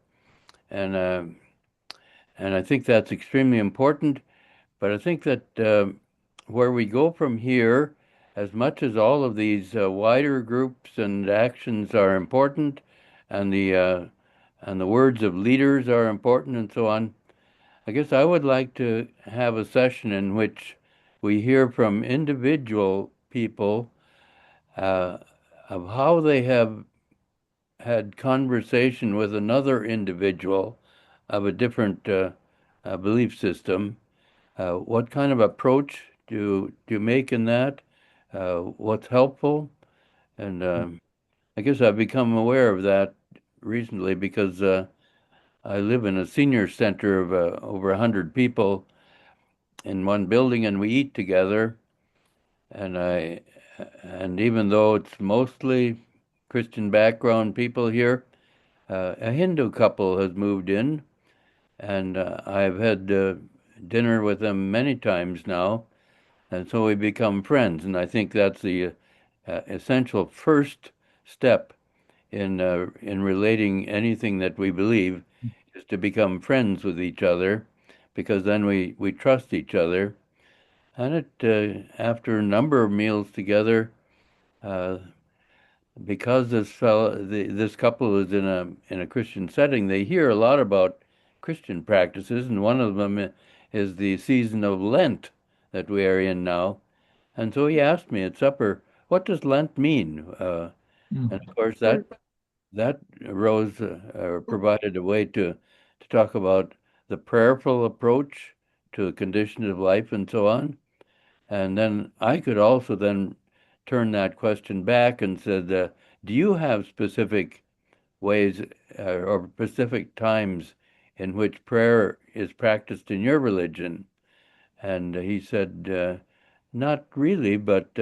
Speaker 9: And I think that's extremely important. But I think that where we go from here, as much as all of these wider groups and actions are important, and the words of leaders are important, and so on, I guess I would like to have a session in which we hear from individual people of how they have had conversation with another individual of a different belief system. What kind of approach do you make in that? What's helpful? And I guess I've become aware of that recently because I live in a senior center of over 100 people in one building, and we eat together. And even though it's mostly Christian background people here, a Hindu couple has moved in, and I've had dinner with them many times now. And so we become friends, and I think that's the essential first step in relating anything that we believe is to become friends with each other, because then we trust each other. And after a number of meals together, uh, because this couple is in a Christian setting, they hear a lot about Christian practices, and one of them is the season of Lent that we are in now. And so he asked me at supper, "What does Lent mean?" And of course, that arose or provided a way to talk about the prayerful approach to conditions of life and so on. And then I could also then turn that question back and said, "Do you have specific ways or specific times in which prayer is practiced in your religion?" And he said, "Not really, but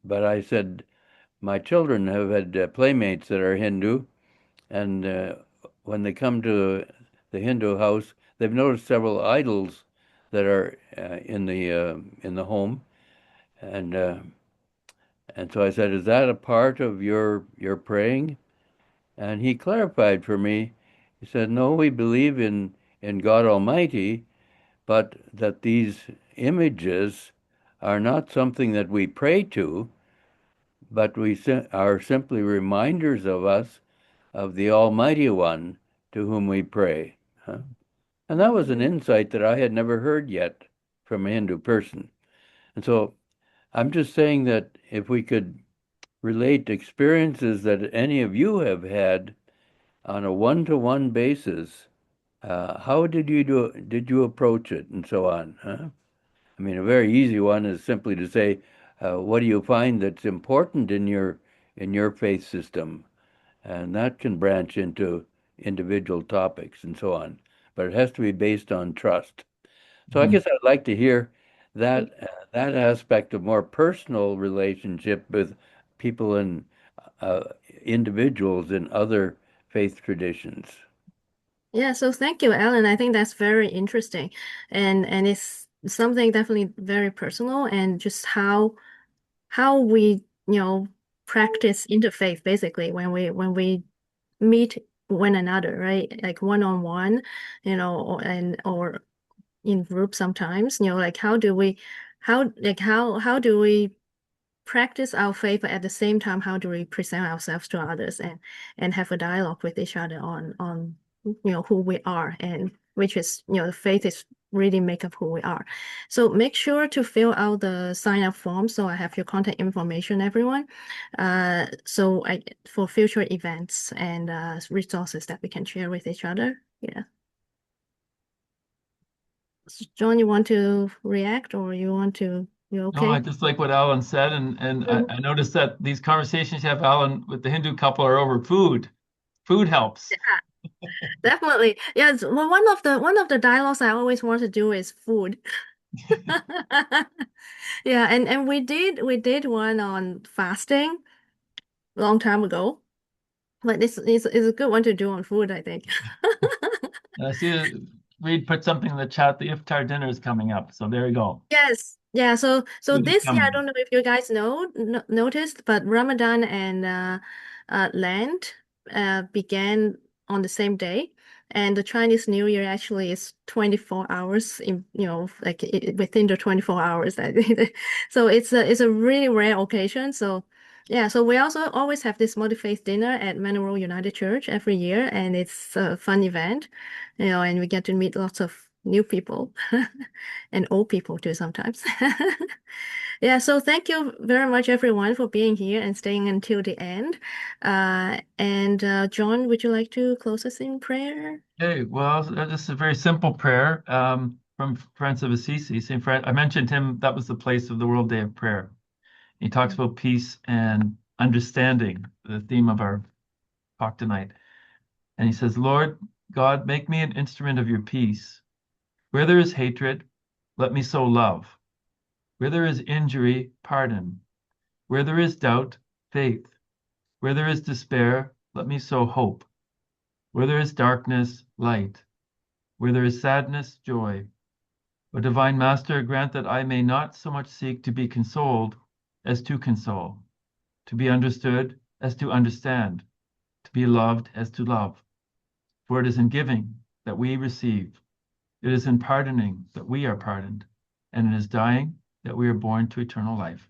Speaker 9: but I said, my children have had playmates that are Hindu, and when they come to the Hindu house, they've noticed several idols that are in the home, and so I said, is that a part of your praying?" And he clarified for me. He said, "No, we believe in God Almighty, but that these images are not something that we pray to, but we are simply reminders of us of the Almighty One to whom we pray. And that was an insight that I had never heard yet from a Hindu person. And so I'm just saying that if we could relate experiences that any of you have had on a one-to-one basis, how did you approach it, and so on? I mean, a very easy one is simply to say, what do you find that's important in your faith system? And that can branch into individual topics and so on. But it has to be based on trust. So I guess I'd like to hear that aspect of more personal relationship with people and individuals in other faith traditions.
Speaker 1: Yeah, so thank you, Alan. I think that's very interesting. And it's something definitely very personal, and just how we, practice interfaith basically when we meet one another, right? Like one-on-one, or in group sometimes, like how do we practice our faith, but at the same time, how do we present ourselves to others and have a dialogue with each other on who we are, and which is, the faith is really make up who we are. So make sure to fill out the sign up form. So I have your contact information, everyone. So for future events and resources that we can share with each other. Yeah. John, you want to react, or you okay?
Speaker 4: No, I just like what Alan said, and I noticed that these conversations you have, Alan, with the Hindu couple are over food. Food helps.
Speaker 1: Yeah, definitely. Yes. Well, one of the dialogues I always want to do is food. Yeah, and we did one on fasting long time ago, but this is a good one to do on food, I think.
Speaker 4: I see Reed put something in the chat. The iftar dinner is coming up, so there you go.
Speaker 1: Yes. Yeah, so
Speaker 4: Food is
Speaker 1: this year, I
Speaker 4: coming.
Speaker 1: don't know if you guys noticed, but Ramadan and Lent began on the same day, and the Chinese New Year actually is 24 hours in, like within the 24 hours. So it's a really rare occasion. So yeah, so we also always have this multi-faith dinner at Manuel United Church every year, and it's a fun event, and we get to meet lots of new people and old people too sometimes. Yeah, so thank you very much, everyone, for being here and staying until the end. And John, would you like to close us in prayer?
Speaker 4: Okay, well, this is a very simple prayer from Francis of Assisi. St. Francis, I mentioned him, that was the place of the World Day of Prayer. He talks about peace and understanding, the theme of our talk tonight. And he says, Lord God, make me an instrument of your peace. Where there is hatred, let me sow love. Where there is injury, pardon. Where there is doubt, faith. Where there is despair, let me sow hope. Where there is darkness, light. Where there is sadness, joy. O Divine Master, grant that I may not so much seek to be consoled as to console, to be understood as to understand, to be loved as to love. For it is in giving that we receive. It is in pardoning that we are pardoned, and it is dying that we are born to eternal life.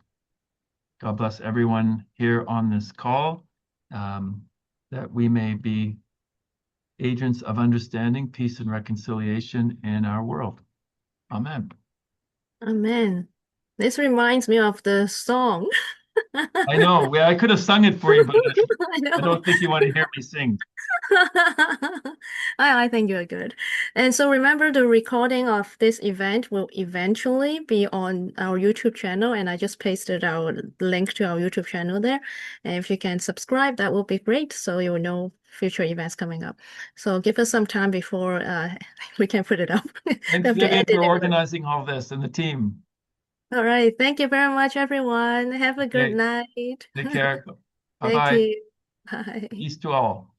Speaker 4: God bless everyone here on this call, that we may be agents of understanding, peace, and reconciliation in our world. Amen.
Speaker 1: Amen. This reminds me of the song.
Speaker 4: I know. I could have sung it for you, but
Speaker 1: I know.
Speaker 4: I don't think you want to hear me sing.
Speaker 1: I think you're good. And so remember, the recording of this event will eventually be on our YouTube channel, and I just pasted our link to our YouTube channel there. And if you can subscribe, that will be great, so you will know future events coming up. So give us some time before we can put it up.
Speaker 4: Thanks, Vivian, for organizing all this, and the team.
Speaker 1: All right. Thank you very much, everyone. Have a good night.
Speaker 4: Take care.
Speaker 1: Thank
Speaker 4: Bye-bye.
Speaker 1: you. Bye.
Speaker 4: Peace to all.